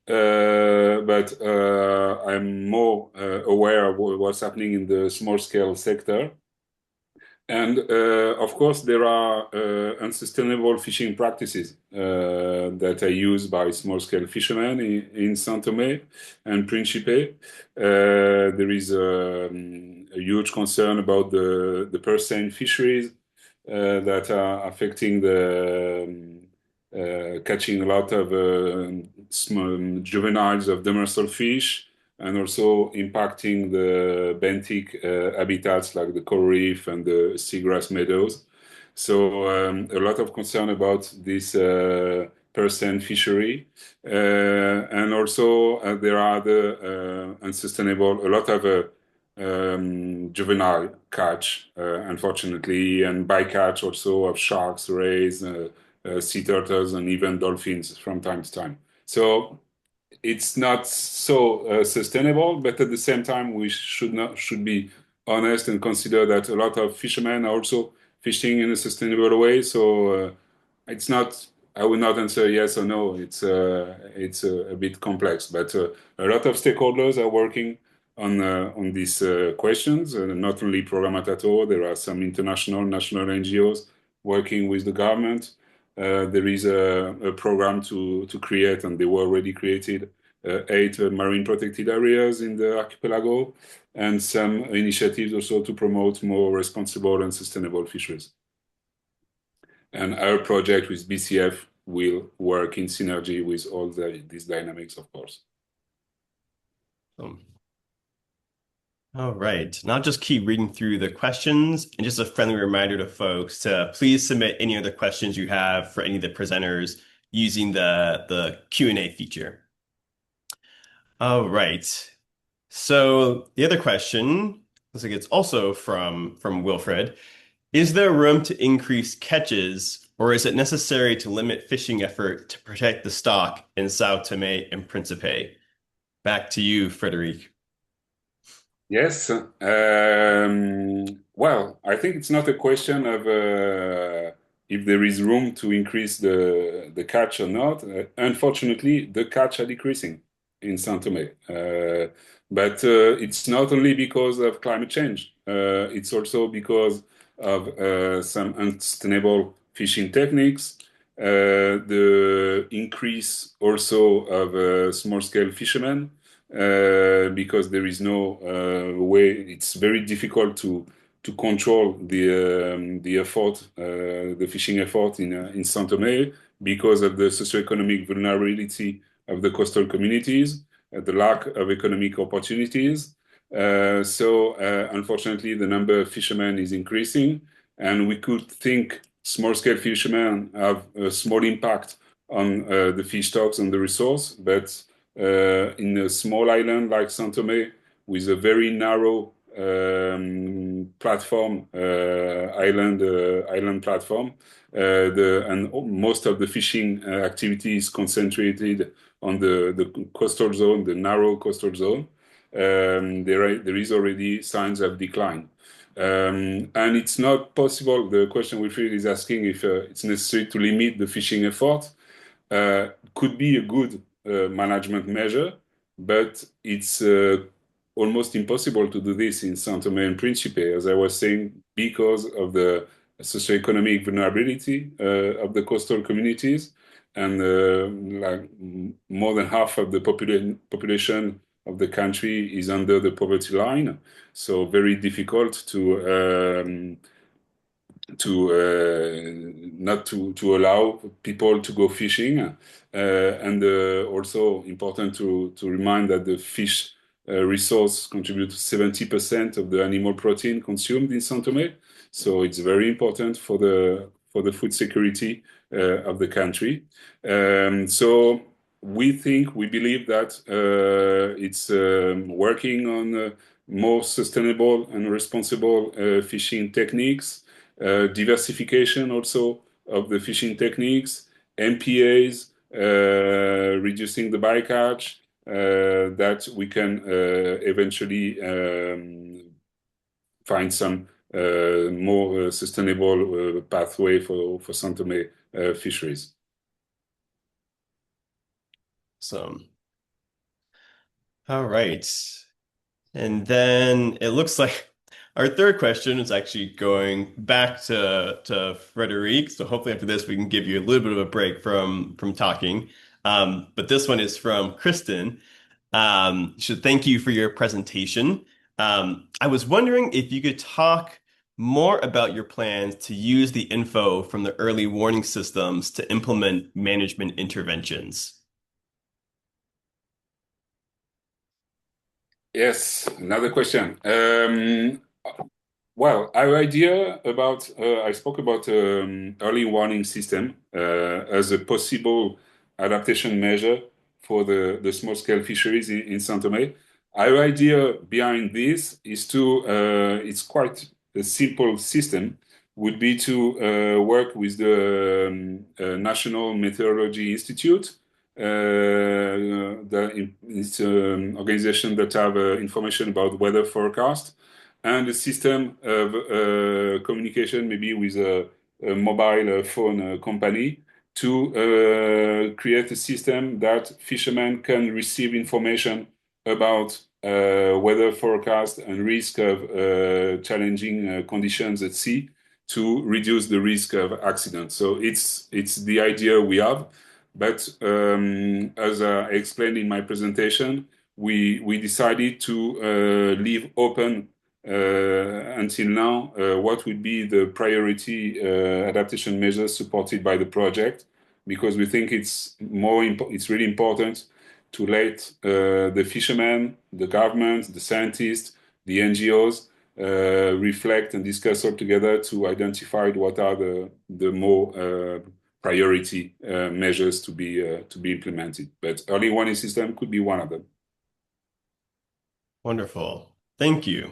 but I'm more aware of what's happening in the small scale sector. And of course, there are unsustainable fishing practices that are used by small-scale fishermen in São Tomé and Príncipe. There is a huge concern about the purse seine fisheries that are affecting the catching a lot of small juveniles of demersal fish and also impacting the benthic habitats like the coral reef and the seagrass meadows. So a lot of concern about this percent fishery. And also there are the unsustainable, a lot of juvenile catch, unfortunately, and bycatch also of sharks, rays, sea turtles, and even dolphins from time to time. So it's not so sustainable, but at the same time, we should be honest and consider that a lot of fishermen are also fishing in a sustainable way. So it's not. I will not answer yes or no. It's a bit complex, but a lot of stakeholders are working on these questions. Not only Programmatato, there are some international, national NGOs working with the government. There is a program to create, and they were already created, 8 marine protected areas in the archipelago, and some initiatives also to promote more responsible and sustainable fisheries. And our project with BCF will work in synergy with all these dynamics, of course. All right. Now just keep reading through the questions, and just a friendly reminder to folks to please submit any other questions you have for any of the presenters using the Q&A feature. All right. So the other question, looks like it's also from Wilfred. Is there room to increase catches, or is it necessary to limit fishing effort to protect the stock in São Tomé and Príncipe? Back to you, Frederic. Yes. Well, I think it's not a question of if there is room to increase the catch or not. Unfortunately, the catch are decreasing in São Tomé. But it's not only because of climate change. It's also because of some unsustainable fishing techniques, the increase also of small-scale fishermen, because there is no way. It's very difficult to control the effort, the fishing effort in São Tomé because of the socioeconomic vulnerability of the coastal communities, the lack of economic opportunities. Unfortunately, the number of fishermen is increasing, and we could think small-scale fishermen have a small impact on the fish stocks and the resource, but in a small island like São Tomé with a very narrow platform, island platform, and most of the fishing activity is concentrated on the coastal zone, the narrow coastal zone. There is already signs of decline. And it's not possible. The question Wilfried is asking if it's necessary to limit the fishing effort. Could be a good management measure, but it's almost impossible to do this in São Tomé and Príncipe, as I was saying, because of the socioeconomic vulnerability of the coastal communities, and like more than half of the population of the country is under the poverty line, so very difficult to not to allow people to go fishing, and also important to remind that the fish resource contribute to 70% of the animal protein consumed in São Tomé, so it's very important for the food security of the country. So we believe that it's working on more sustainable and responsible fishing techniques, diversification also of the fishing techniques, MPAs, reducing the bycatch, that we can eventually find some more sustainable pathway for São Tomé fisheries. So, all right. And then it looks like our third question is actually going back to Frederic. So hopefully after this we can give you a little bit of a break from talking. But this one is from Kristen. So thank you for your presentation. I was wondering if you could talk more about your plans to use the info from the early warning systems to implement management interventions. Yes, another question. Well, our idea about I spoke about early warning system as a possible adaptation measure for the small scale fisheries in São Tomé. Our idea behind this is to it's quite a simple system. Would be to work with the National Meteorology Institute. It's an organization that have information about weather forecast, and a system of communication, maybe with a mobile phone company, to create a system that fishermen can receive information about weather forecast and risk of challenging conditions at sea to reduce the risk of accidents. So it's the idea we have. But as I explained in my presentation, we decided to leave open until now what would be the priority adaptation measures supported by the project, because we think it's really important to let the fishermen, the government, the scientists, the NGOs reflect and discuss all together to identify what are the more priority measures to be implemented. But early warning system could be one of them. Wonderful. Thank you.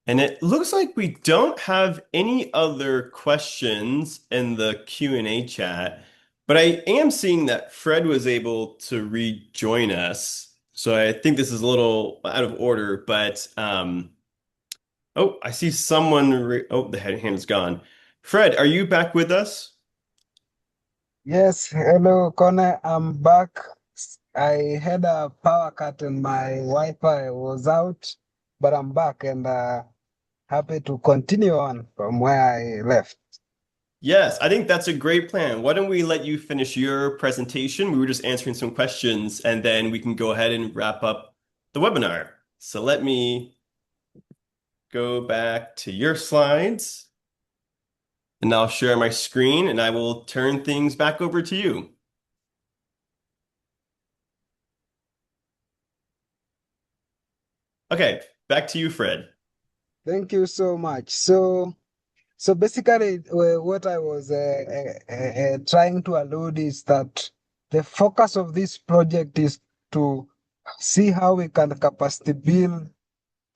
And it looks like we don't have any other questions in the Q&A chat, but I am seeing that Fred was able to rejoin us. So I think this is a little out of order, but oh, I see someone oh, the hand is gone. Fred, are you back with us? Yes, hello, Connor. I'm back. I had a power cut and my Wi-Fi was out, but I'm back and happy to continue on from where I left. Yes, I think that's a great plan. Why don't we let you finish your presentation? We were just answering some questions and then we can go ahead and wrap up the webinar. So let me go back to your slides and I'll share my screen and I will turn things back over to you. Okay, back to you, Fred. Thank you so much. So basically, what I was trying to allude is that the focus of this project is to see how we can capacity build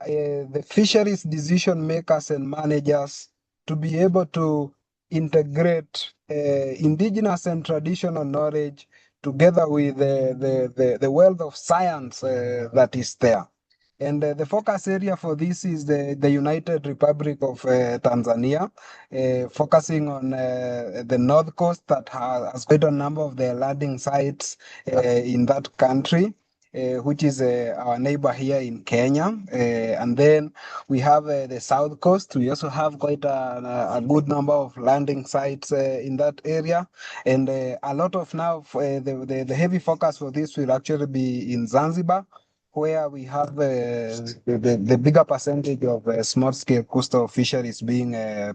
the fisheries decision makers and managers to be able to integrate indigenous and traditional knowledge together with the wealth of science that is there. And the focus area for this is the United Republic of Tanzania, focusing on the north coast that has quite a number of the landing sites in that country. Which is our neighbor here in Kenya. And then we have the south coast. We also have quite a good number of landing sites in that area. And a lot of now, the heavy focus for this will actually be in Zanzibar, where we have the bigger percentage of small-scale coastal fisheries being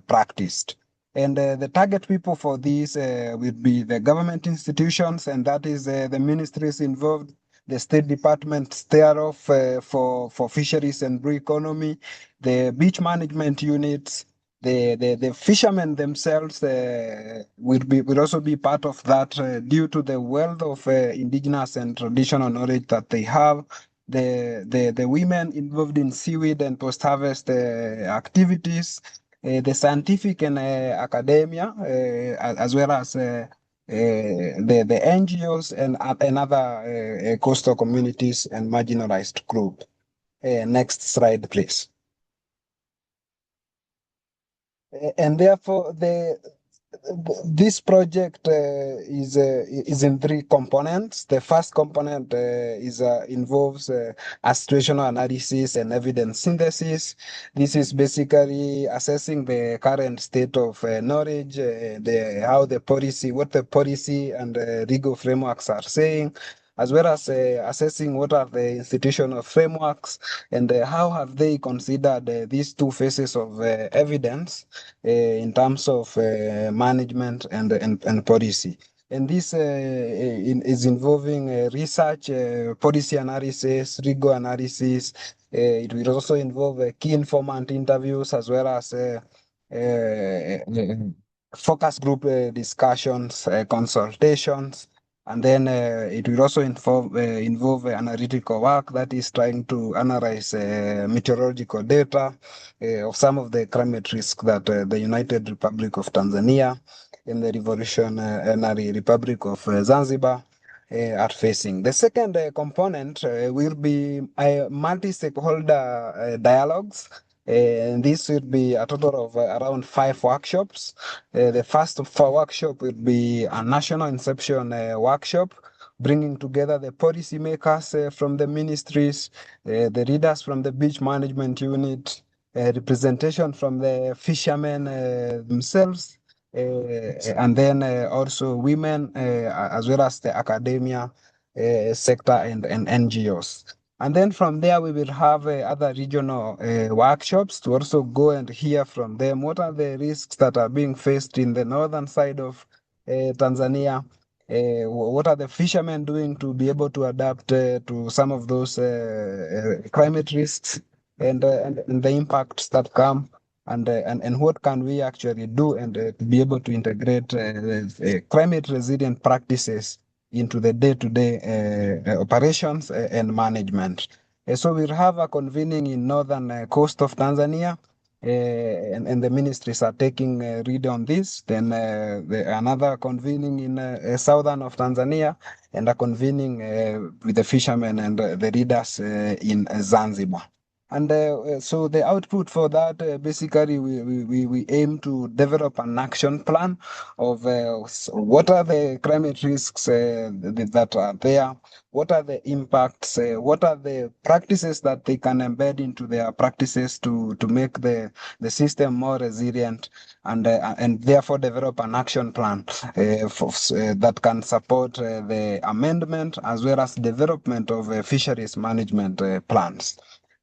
practiced. And the target people for these will be the government institutions, and that is the ministries involved, the State Department thereof for fisheries and blue economy, the beach management units, the fishermen themselves will also be part of that due to the wealth of indigenous and traditional knowledge that they have. The women involved in seaweed and post-harvest activities, the scientific and academia, as well as the NGOs and other coastal communities and marginalized group. Next slide, please. And therefore, this project is in three components. The first component involves a situational analysis and evidence synthesis. This is basically assessing the current state of knowledge, what the policy and legal frameworks are saying, as well as assessing what are the institutional frameworks and how have they considered these two phases of evidence in terms of management and policy. And this is involving research, policy analysis, legal analysis. It will also involve key informant interviews as well as focus group discussions, consultations. And then it will also involve analytical work that is trying to analyze meteorological data of some of the climate risk that the United Republic of Tanzania and the Revolutionary Republic of Zanzibar are facing. The second component will be multi-stakeholder dialogues. And this will be a total of around 5 workshops. The first workshop will be a national inception workshop, bringing together the policymakers from the ministries, the leaders from the beach management unit, representation from the fishermen themselves, and then also women, as well as the academia sector and NGOs. And then from there, we will have other regional workshops to also go and hear from them. What are the risks that are being faced in the northern side of Tanzania? What are the fishermen doing to be able to adapt to some of those climate risks and the impacts that come? And what can we actually do and to be able to integrate climate resilient practices into the day-to-day operations and management. So we'll have a convening in northern coast of Tanzania, and the ministries are taking read on this. Then another convening in southern of Tanzania, and a convening with the fishermen and the readers in Zanzibar. And so the output for that, basically, we aim to develop an action plan of what are the climate risks that are there, what are the impacts, what are the practices that they can embed into their practices to make the system more resilient, and therefore develop an action plan that can support the amendment as well as development of fisheries management plans.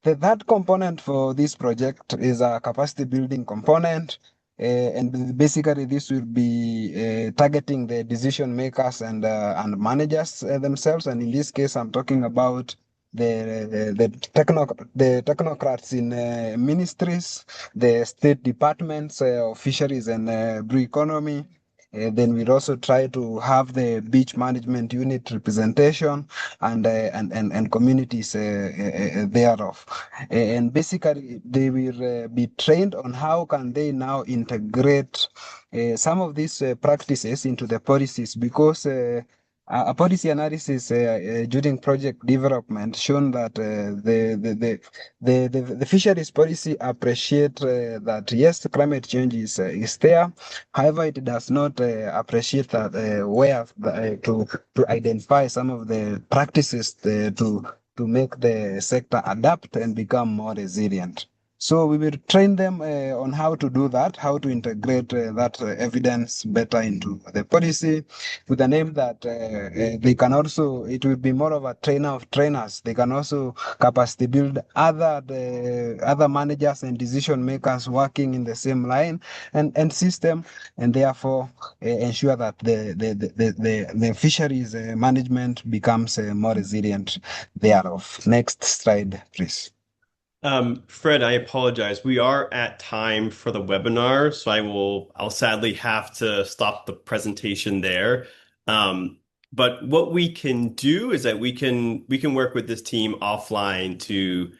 The third component for this project is a capacity building component. And basically, this will be targeting the decision makers and managers themselves. And in this case, I'm talking about the technocrats in ministries, the state departments of fisheries and blue economy. Then we'll also try to have the beach management unit representation and communities thereof. And basically, they will be trained on how can they now integrate some of these practices into the policies, because a policy analysis during project development shown that the fisheries policy appreciate that yes, climate change is there. However, it does not appreciate that where to identify some of the practices to make the sector adapt and become more resilient. So we will train them on how to do that, how to integrate that evidence better into the policy, with the name that they can also, it will be more of a trainer of trainers. They can also capacity build other managers and decision makers working in the same line and system, and therefore ensure that the fisheries management becomes more resilient thereof. Next slide, please. Fred, I apologize. We are at time for the webinar, so I'll sadly have to stop the presentation there. But what we can do is that we can work with this team offline to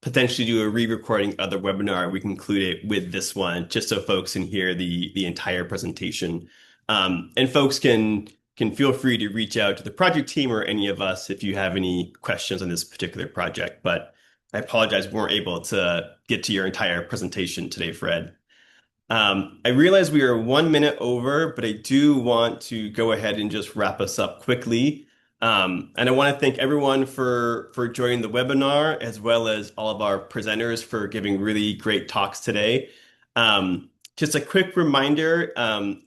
potentially do a re-recording of the webinar. We can include it with this one just so folks can hear the entire presentation. And folks can feel free to reach out to the project team or any of us if you have any questions on this particular project. But I apologize we weren't able to get to your entire presentation today, Fred. I realize we are 1 minute over, but I do want to go ahead and just wrap us up quickly. And I want to thank everyone for joining the webinar, as well as all of our presenters for giving really great talks today. Just a quick reminder,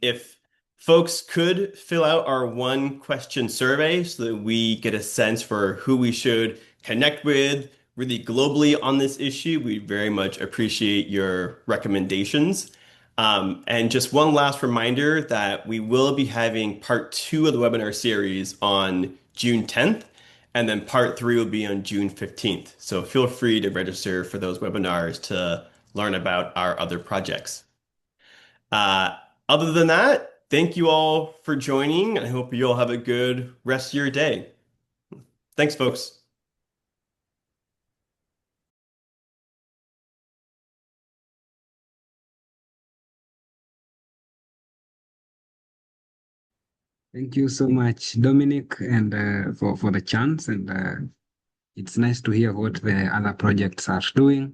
if folks could fill out our 1-question survey so that we get a sense for who we should connect with really globally on this issue, we very much appreciate your recommendations. And just one last reminder that we will be having part 2 of the webinar series on June 10th, and then part 3 will be on June 15th. So feel free to register for those webinars to learn about our other projects. Other than that, thank you all for joining, and I hope you all have a good rest of your day. Thanks, folks. Thank you so much, Dominic, and for the chance. And it's nice to hear what the other projects are doing.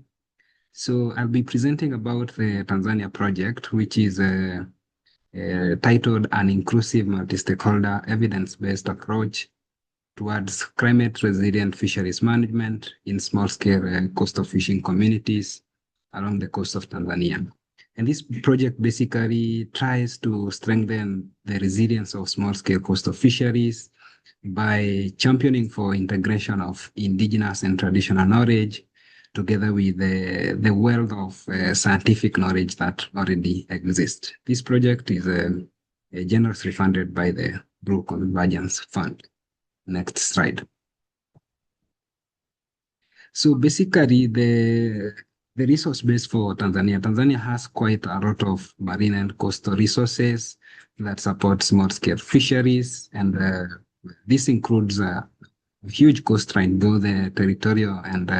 So I'll be presenting about the Tanzania project, which is titled An Inclusive Multi-Stakeholder Evidence-Based Approach Towards Climate Resilient Fisheries Management in Small-Scale Coastal Fishing Communities along the coast of Tanzania. And this project basically tries to strengthen the resilience of small-scale coastal fisheries by championing for integration of indigenous and traditional knowledge, together with the wealth of scientific knowledge that already exists. This project is generously funded by the Blue Convergence Fund. Next slide. So basically, the resource base for Tanzania. Tanzania has quite a lot of marine and coastal resources that support small-scale fisheries, and this includes huge coastline, both the territorial and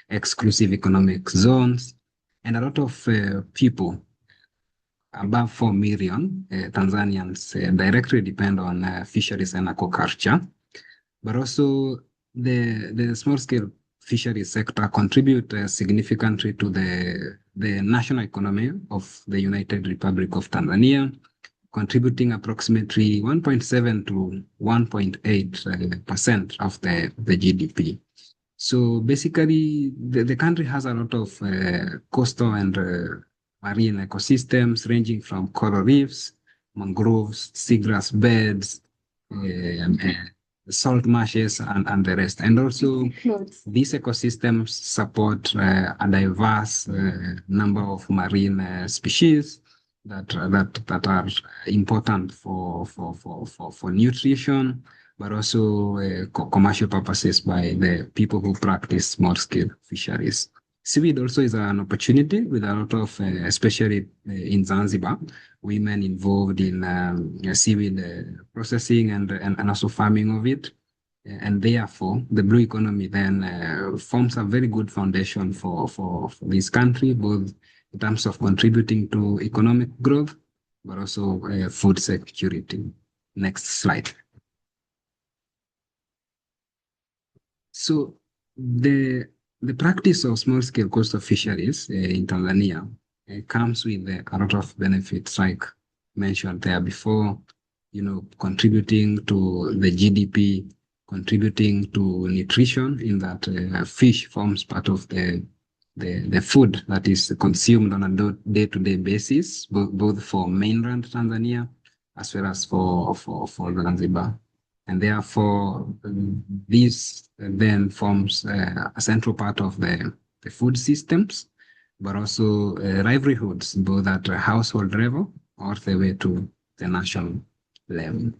exclusive economic zones, and a lot of people, above 4 million Tanzanians, directly depend on fisheries and aquaculture. But also the small-scale fisheries sector contribute significantly to the national economy of the United Republic of Tanzania, contributing approximately 1.7 to 1.8% of the GDP. So basically, the country has a lot of coastal and marine ecosystems ranging from coral reefs, mangroves, seagrass beds, salt marshes, and the rest. And also, these ecosystems support a diverse number of marine species that are important for nutrition, but also commercial purposes by the people who practice small-scale fisheries. Seaweed also is an opportunity with a lot of, especially in Zanzibar, women involved in seaweed processing and also farming of it. And therefore, the blue economy then forms a very good foundation for this country, both in terms of contributing to economic growth, but also food security. Next slide. So the practice of small-scale coastal fisheries in Tanzania comes with a lot of benefits, like mentioned there before, contributing to the GDP, contributing to nutrition in that fish forms part of the food that is consumed on a day-to-day basis, both for mainland Tanzania as well as for Zanzibar. And therefore, this then forms a central part of the food systems, but also livelihoods, both at a household level all the way to the national level.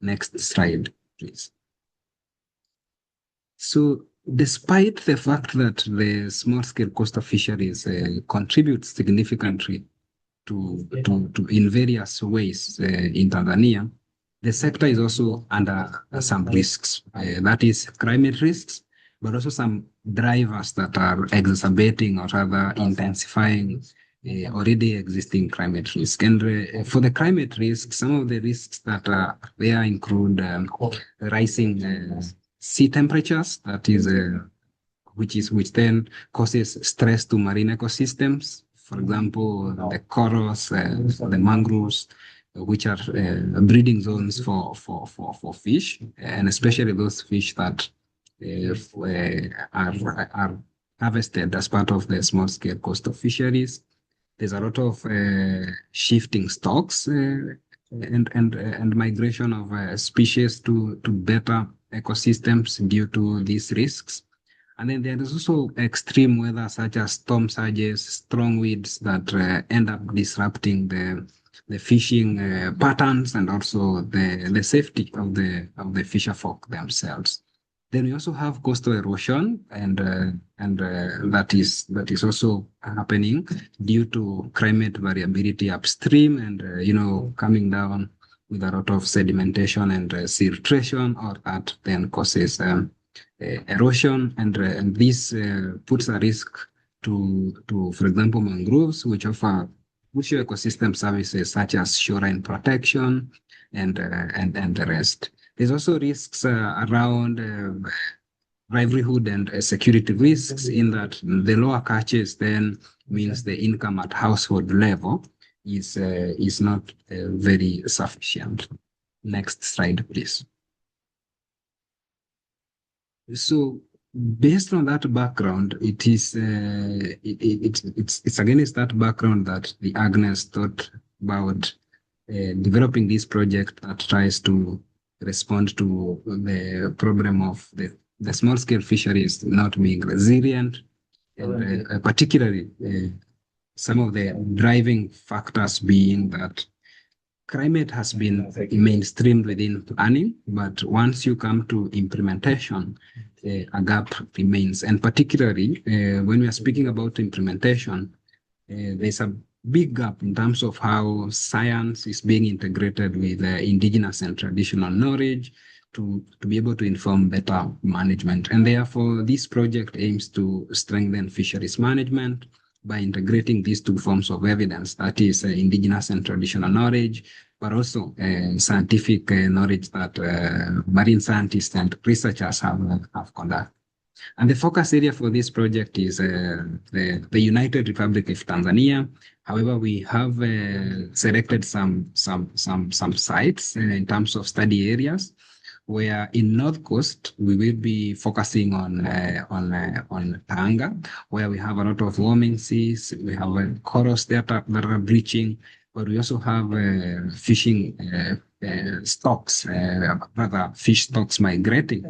Next slide, please. So, despite the fact that the small-scale coastal fisheries contribute significantly to in various ways in Tanzania, the sector is also under some risks. That is climate risks, but also some drivers that are exacerbating or rather intensifying already existing climate risk. And for the climate risk, some of the risks that are there include rising sea temperatures, that is, which then causes stress to marine ecosystems. For example, the corals, the mangroves, which are breeding zones for fish, and especially those fish that are harvested as part of the small-scale coastal fisheries. There's a lot of shifting stocks and migration of species to better ecosystems due to these risks. And then there is also extreme weather such as storm surges, strong winds that end up disrupting the fishing patterns and also the safety of the fisher folk themselves. Then we also have coastal erosion, and that is also happening due to climate variability upstream and coming down with a lot of sedimentation and siltation, or that then causes erosion, and this puts a risk to, for example, mangroves, which offer crucial ecosystem services such as shoreline protection and the rest. There's also risks around livelihood and security risks, in that the lower catches then means the income at household level is not very sufficient. Next slide, please. So, based on that background, it's against that background that the Agnes thought about developing this project that tries to respond to the problem of the small-scale fisheries not being resilient, and particularly some of the driving factors being that climate has been mainstreamed within planning, but once you come to implementation, a gap remains. And particularly when we are speaking about implementation, there's a big gap in terms of how science is being integrated with indigenous and traditional knowledge, to be able to inform better management. And therefore, this project aims to strengthen fisheries management by integrating these two forms of evidence, that is indigenous and traditional knowledge, but also scientific knowledge that marine scientists and researchers have conducted. And the focus area for this project is the United Republic of Tanzania. However, we have selected some sites in terms of study areas, where in North Coast we will be focusing on Tanga, where we have a lot of warming seas. We have corals that are bleaching, but we also have fishing stocks, rather fish stocks migrating.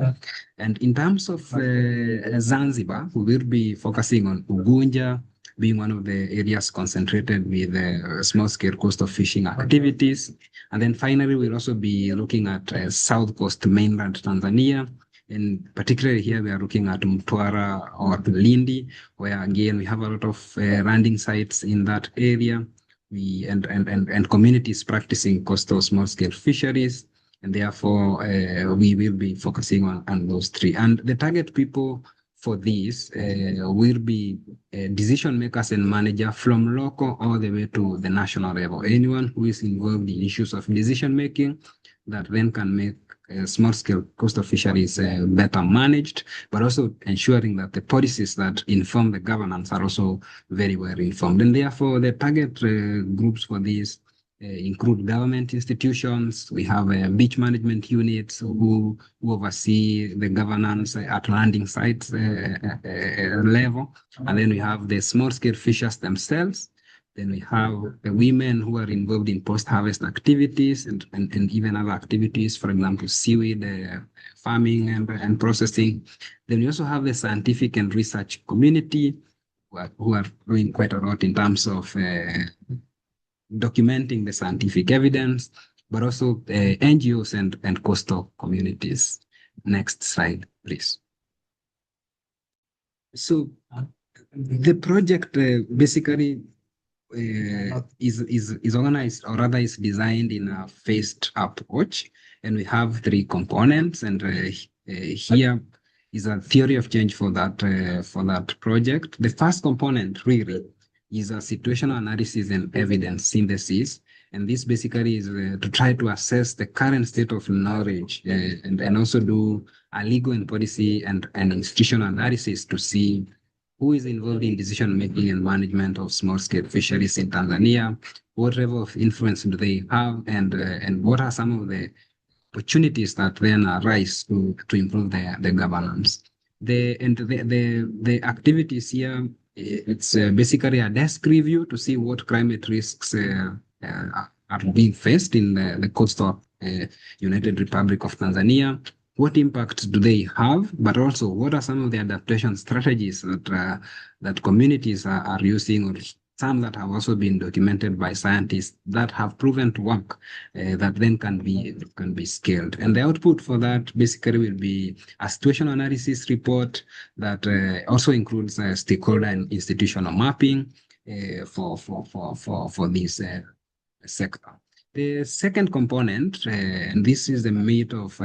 And in terms of Zanzibar, we will be focusing on Ugunja, being one of the areas concentrated with small-scale coastal fishing activities. And then finally, we'll also be looking at South Coast mainland Tanzania. And particularly here, we are looking at Mtwara or Lindi, where again, we have a lot of landing sites in that area. And communities practicing coastal small-scale fisheries. And therefore, we will be focusing on those three. And the target people for this will be decision makers and manager from local all the way to the national level. Anyone who is involved in issues of decision making that then can make small-scale coastal fisheries better managed, but also ensuring that the policies that inform the governance are also very well informed. And therefore, the target groups for this include government institutions. We have beach management units who oversee the governance at landing sites level. And then we have the small-scale fishers themselves. Then we have the women who are involved in post-harvest activities and even other activities, for example, seaweed farming and processing. Then we also have the scientific and research community who are doing quite a lot in terms of documenting the scientific evidence, but also NGOs and coastal communities. Next slide, please. So the project basically is organized, or rather is designed in a phased approach, and we have three components. And here is a theory of change for that project. The first component really is a situational analysis and evidence synthesis. And this basically is to try to assess the current state of knowledge and also do a legal and policy and institutional analysis to see who is involved in decision-making and management of small-scale fisheries in Tanzania, what level of influence do they have, and what are some of the opportunities that then arise to improve the governance. The activities here, it's basically a desk review to see what climate risks are being faced in the coastal United Republic of Tanzania. What impact do they have, but also what are some of the adaptation strategies that communities are using, or some that have also been documented by scientists that have proven to work, that then can be scaled. And the output for that basically will be a situation analysis report that also includes stakeholder and institutional mapping for this sector. The second component, and this is the meat of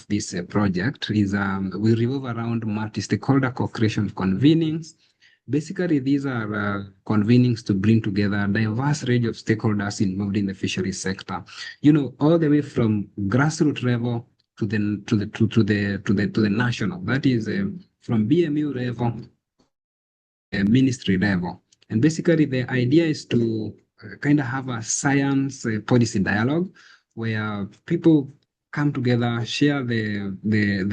this project, is we revolve around multi-stakeholder co-creation convenings. Basically, these are convenings to bring together a diverse range of stakeholders involved in the fisheries sector. All the way from grassroots level to the national. That is from BMU level, ministry level. And basically, the idea is to kind of have a science policy dialogue where people come together, share the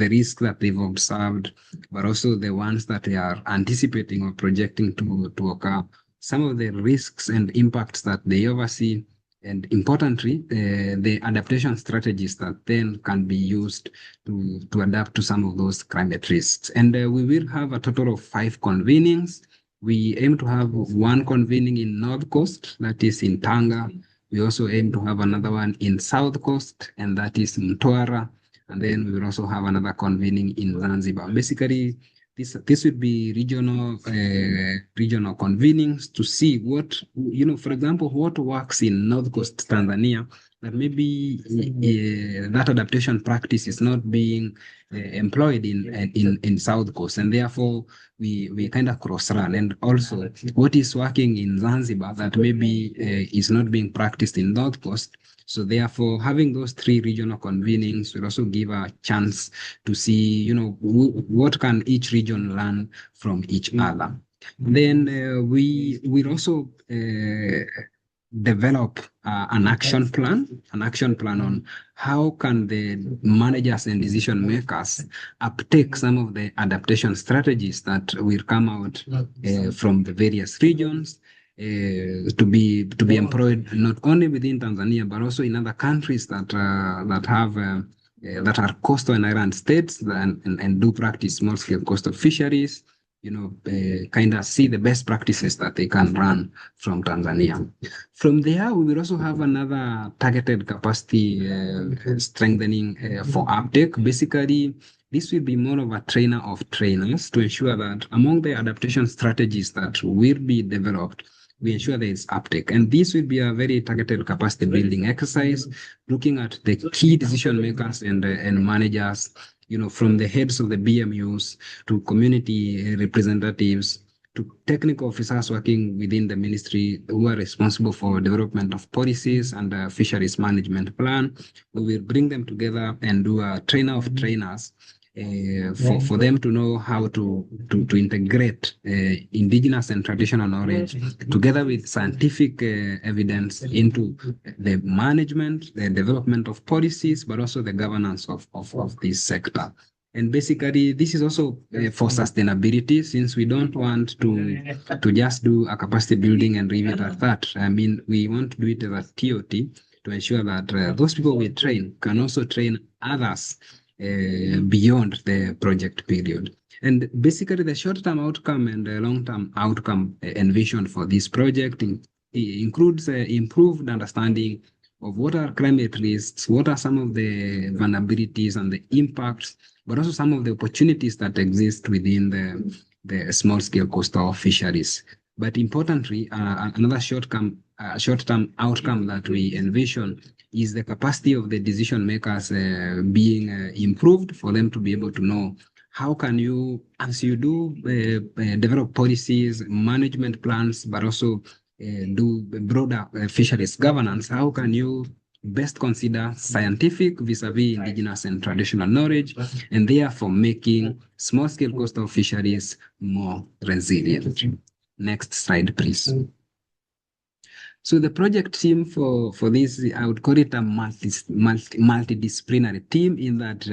risks that they've observed, but also the ones that they are anticipating or projecting to occur, some of the risks and impacts that they oversee, and importantly, the adaptation strategies that then can be used to adapt to some of those climate risks. And we will have a total of 5 convenings. We aim to have one convening in North Coast, that is in Tanga. We also aim to have another one in South Coast, and that is Mtwara. And then we will also have another convening in Zanzibar. Basically, this would be regional convenings to see what, for example, what works in North Coast Tanzania that maybe that adaptation practice is not being employed in South Coast, and therefore we kind of cross run. And also, what is working in Zanzibar that maybe is not being practiced in North Coast. So therefore, having those three regional convenings will also give a chance to see, what can each region learn from each other. Then we will also develop an action plan on how can the managers and decision makers uptake some of the adaptation strategies that will come out from the various regions to be employed not only within Tanzania but also in other countries that have that are coastal and island states and do practice small scale coastal fisheries. Kind of see the best practices that they can run from Tanzania. From there, we will also have another targeted capacity strengthening for uptake. Basically, this will be more of a trainer of trainers to ensure that among the adaptation strategies that will be developed, we ensure there is uptake. And this will be a very targeted capacity building exercise, looking at the key decision makers and managers, from the heads of the BMUs to community representatives to technical officers working within the ministry who are responsible for development of policies and fisheries management plan. We will bring them together and do a trainer of trainers for them to know how to integrate indigenous and traditional knowledge together with scientific evidence into the management, the development of policies, but also the governance of this sector. And basically, this is also for sustainability, since we don't want to just do a capacity building and leave it at that. I mean, we want to do it as a TOT to ensure that those people we train can also train others beyond the project period. And basically, the short-term outcome and the long-term outcome envisioned for this project includes improved understanding of what are climate risks, what are some of the vulnerabilities and the impacts, but also some of the opportunities that exist within the small-scale coastal fisheries. But importantly, another short-term outcome that we envision is the capacity of the decision makers being improved for them to be able to know how can you, as you do develop policies, management plans, but also do broader fisheries governance, how can you best consider scientific vis-a-vis indigenous and traditional knowledge, and therefore making small-scale coastal fisheries more resilient. Next slide, please. So the project team for this, I would call it a multidisciplinary team, in that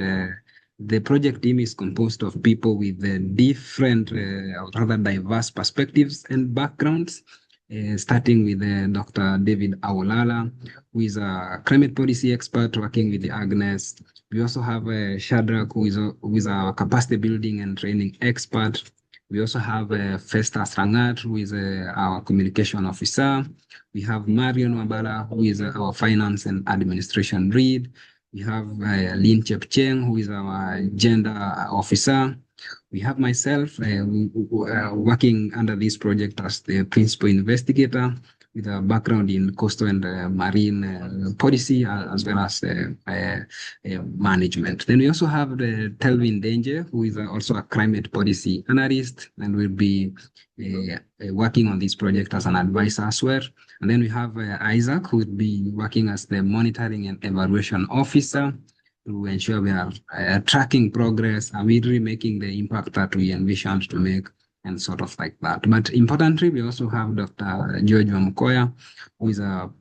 the project team is composed of people with different, or rather diverse perspectives and backgrounds. Starting with Dr. David Awolala, who is a climate policy expert working with the Agnes. We also have Shadrach, who is a capacity building and training expert. We also have Festus Rangat, who is our communication officer. We have Marion Wabala, who is our finance and administration lead. We have Lin Chepcheng, who is our gender officer. We have myself working under this project as the principal investigator with a background in coastal and marine policy, as well as management. Then we also have Telvin Danger, who is also a climate policy analyst and will be working on this project as an advisor as well. And then we have Isaac, who will be working as the monitoring and evaluation officer to ensure we are tracking progress and really making the impact that we envisioned to make, and sort of like that. But importantly, we also have Dr. George Wamkoya, who is a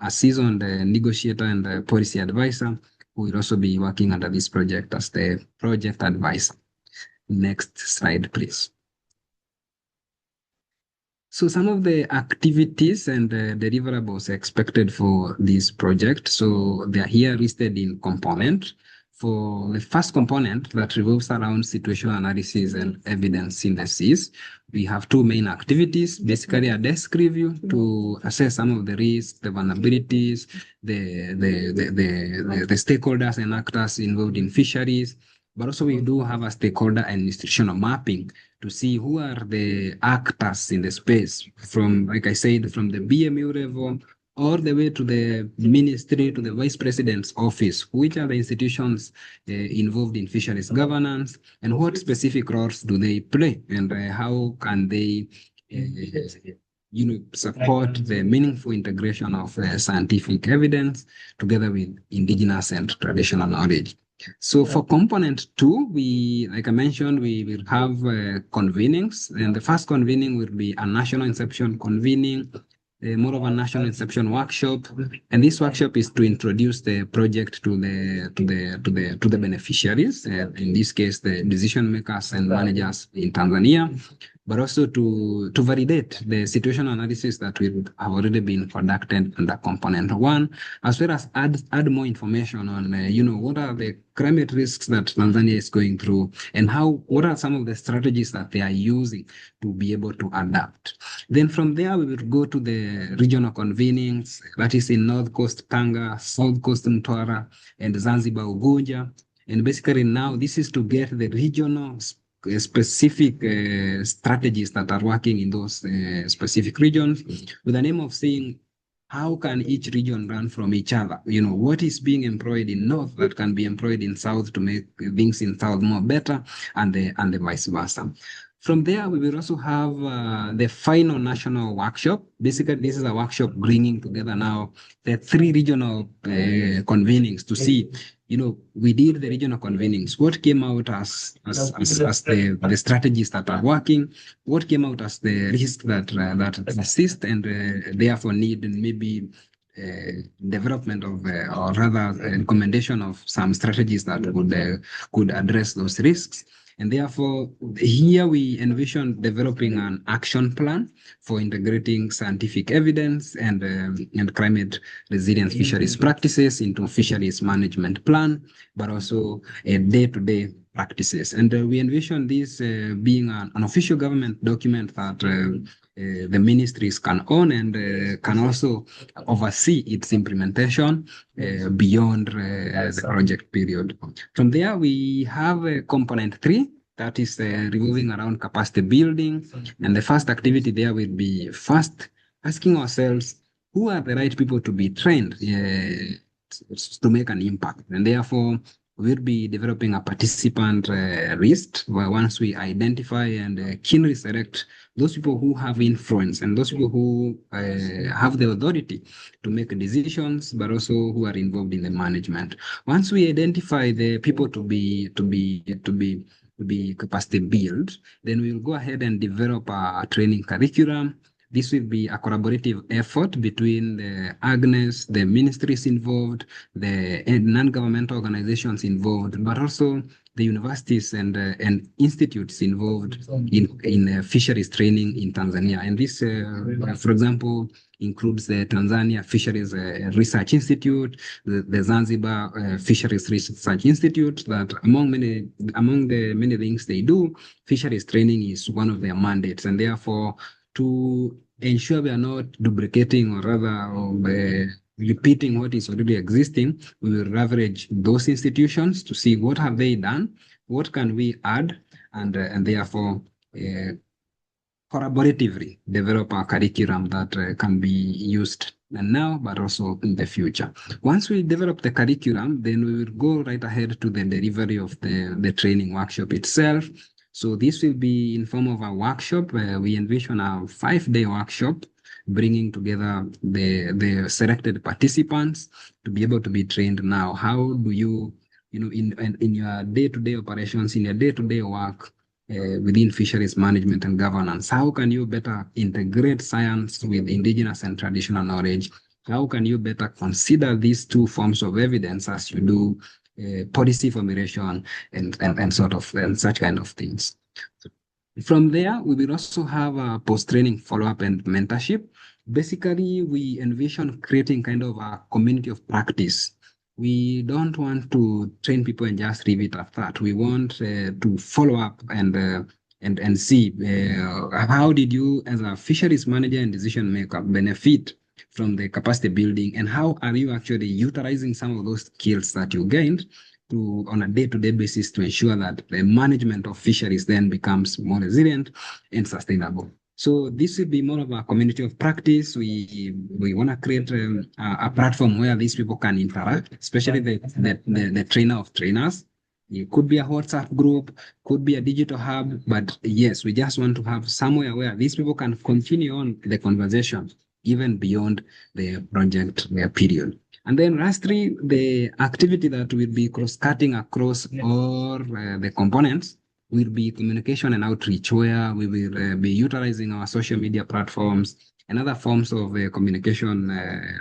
seasoned negotiator and policy advisor, who will also be working under this project as the project advisor. Next slide, please. So some of the activities and deliverables expected for this project. So they are here listed in component. For the first component that revolves around situational analysis and evidence synthesis, we have two main activities, basically a desk review to assess some of the risks, the vulnerabilities, the stakeholders and actors involved in fisheries. But also we do have a stakeholder and institutional mapping to see who are the actors in the space from, like I said, from the BMU level all the way to the ministry, to the vice president's office. Which are the institutions involved in fisheries governance, and what specific roles do they play, and how can they support the meaningful integration of scientific evidence together with indigenous and traditional knowledge. So for component two, like I mentioned, we will have convenings, and the first convening will be a national inception convening, more of a national inception workshop, and this workshop is to introduce the project to the beneficiaries, in this case the decision makers and managers in Tanzania, but also to validate the situational analysis that will have already been conducted under component one, as well as add more information on what are the climate risks that Tanzania is going through, and what are some of the strategies that they are using to be able to adapt. Then from there we will go to the regional convenings, that is in North Coast Tanga, South Coast Mtwara, and Zanzibar Unguja. And basically now this is to get the regional specific strategies that are working in those specific regions, with the aim of saying how can each region learn from each other? What is being employed in North that can be employed in South to make things in South more better, and the vice versa. From there, we will also have the final national workshop. Basically, this is a workshop bringing together now the three regional convenings to see, we did the regional convenings. What came out as the strategies that are working? What came out as the risk that persist and therefore need maybe development of, or rather recommendation of some strategies that could address those risks. And therefore, here we envision developing an action plan for integrating scientific evidence and climate resilient fisheries practices into fisheries management plan, but also a day-to-day practices. And we envision this being an official government document that the ministries can own and can also oversee its implementation beyond the project period. From there, we have component three, that is revolving around capacity building. And the first activity there will be first asking ourselves, who are the right people to be trained to make an impact? And therefore, we'll be developing a participant list where once we identify and keenly select those people who have influence and those people who have the authority to make decisions, but also who are involved in the management. Once we identify the people to be capacity build, then we'll go ahead and develop a training curriculum. This will be a collaborative effort between the AGNES, the ministries involved, the non-governmental organizations involved, but also the universities and institutes involved in fisheries training in Tanzania. And this, for example, includes the Tanzania Fisheries Research Institute, the Zanzibar Fisheries Research Institute, that among the many things they do, fisheries training is one of their mandates. And therefore, to ensure we are not duplicating or rather repeating what is already existing, we will leverage those institutions to see what have they done, what can we add, and therefore collaboratively develop a curriculum that can be used now, but also in the future. Once we develop the curriculum, then we will go right ahead to the delivery of the training workshop itself. So this will be in form of a workshop. We envision a 5-day workshop, bringing together the selected participants to be able to be trained now. How do you, in your day-to-day operations, in your day-to-day work, within fisheries management and governance, how can you better integrate science with indigenous and traditional knowledge? How can you better consider these two forms of evidence as you do policy formulation and such kind of things? From there, we will also have a post-training follow-up and mentorship. Basically, we envision creating kind of a community of practice. We don't want to train people and just leave it at that. We want to follow up and see how did you, as a fisheries manager and decision maker, benefit from the capacity building, and how are you actually utilizing some of those skills that you gained on a day-to-day basis to ensure that the management of fisheries then becomes more resilient and sustainable. So this will be more of a community of practice. We want to create a platform where these people can interact, especially the trainer of trainers. It could be a WhatsApp group, could be a digital hub, but yes, we just want to have somewhere where these people can continue on the conversation even beyond the project period. And then lastly, the activity that will be cross-cutting across all the components will be communication and outreach, where we will be utilizing our social media platforms and other forms of communication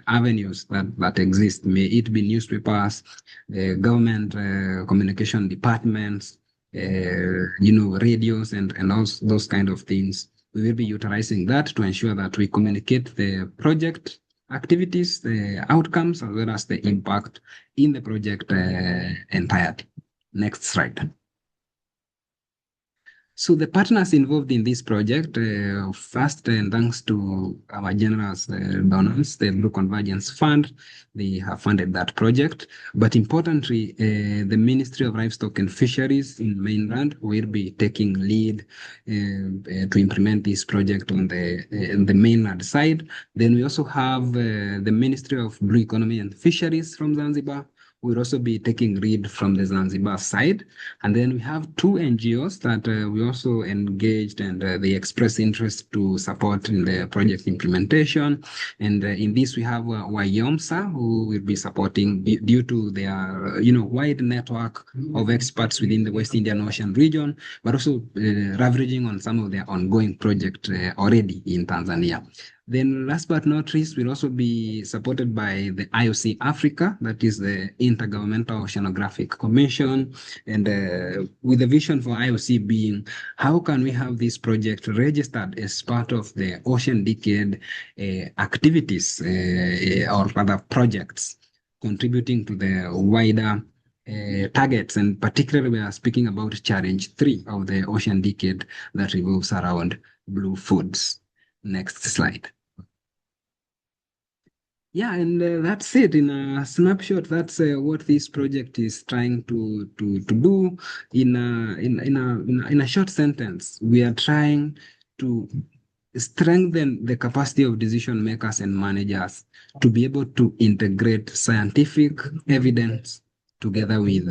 avenues that exist, may it be newspapers, government communication departments, radios and those kind of things. We will be utilizing that to ensure that we communicate the project activities, the outcomes, as well as the impact in the project entirety. Next slide. So the partners involved in this project, first, and thanks to our generous donors, the Blue Convergence Fund, they have funded that project. But importantly, the Ministry of Livestock and Fisheries in mainland will be taking lead to implement this project on the mainland side. Then we also have the Ministry of Blue Economy and Fisheries from Zanzibar. We'll also be taking lead from the Zanzibar side. And then we have two NGOs that we also engaged, and they expressed interest to support in the project implementation. And in this, we have Wayomsa, who will be supporting due to their wide network of experts within the West Indian Ocean region, but also leveraging on some of their ongoing projects already in Tanzania. Then last but not least, we'll also be supported by the IOC Africa, that is the Intergovernmental Oceanographic Commission, and with the vision for IOC being, how can we have this project registered as part of the Ocean Decade activities or rather projects contributing to the wider targets, and particularly we are speaking about Challenge 3 of the Ocean Decade that revolves around blue foods. Next slide. Yeah, and that's it in a snapshot. That's what this project is trying to do in a short sentence. We are trying to strengthen the capacity of decision makers and managers to be able to integrate scientific evidence together with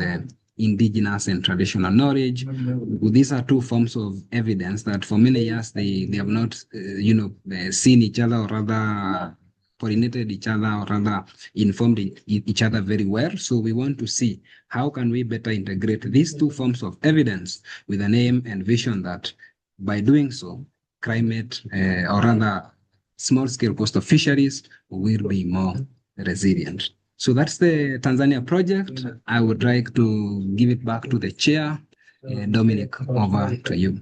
indigenous and traditional knowledge. These are two forms of evidence that for many years they have not, seen each other, or rather pollinated each other, or rather informed each other very well. So we want to see how can we better integrate these two forms of evidence with an aim and vision that by doing so, climate, or rather small-scale coastal fisheries will be more resilient. So that's the Tanzania project. I would like to give it back to the chair. Dominic, over to you.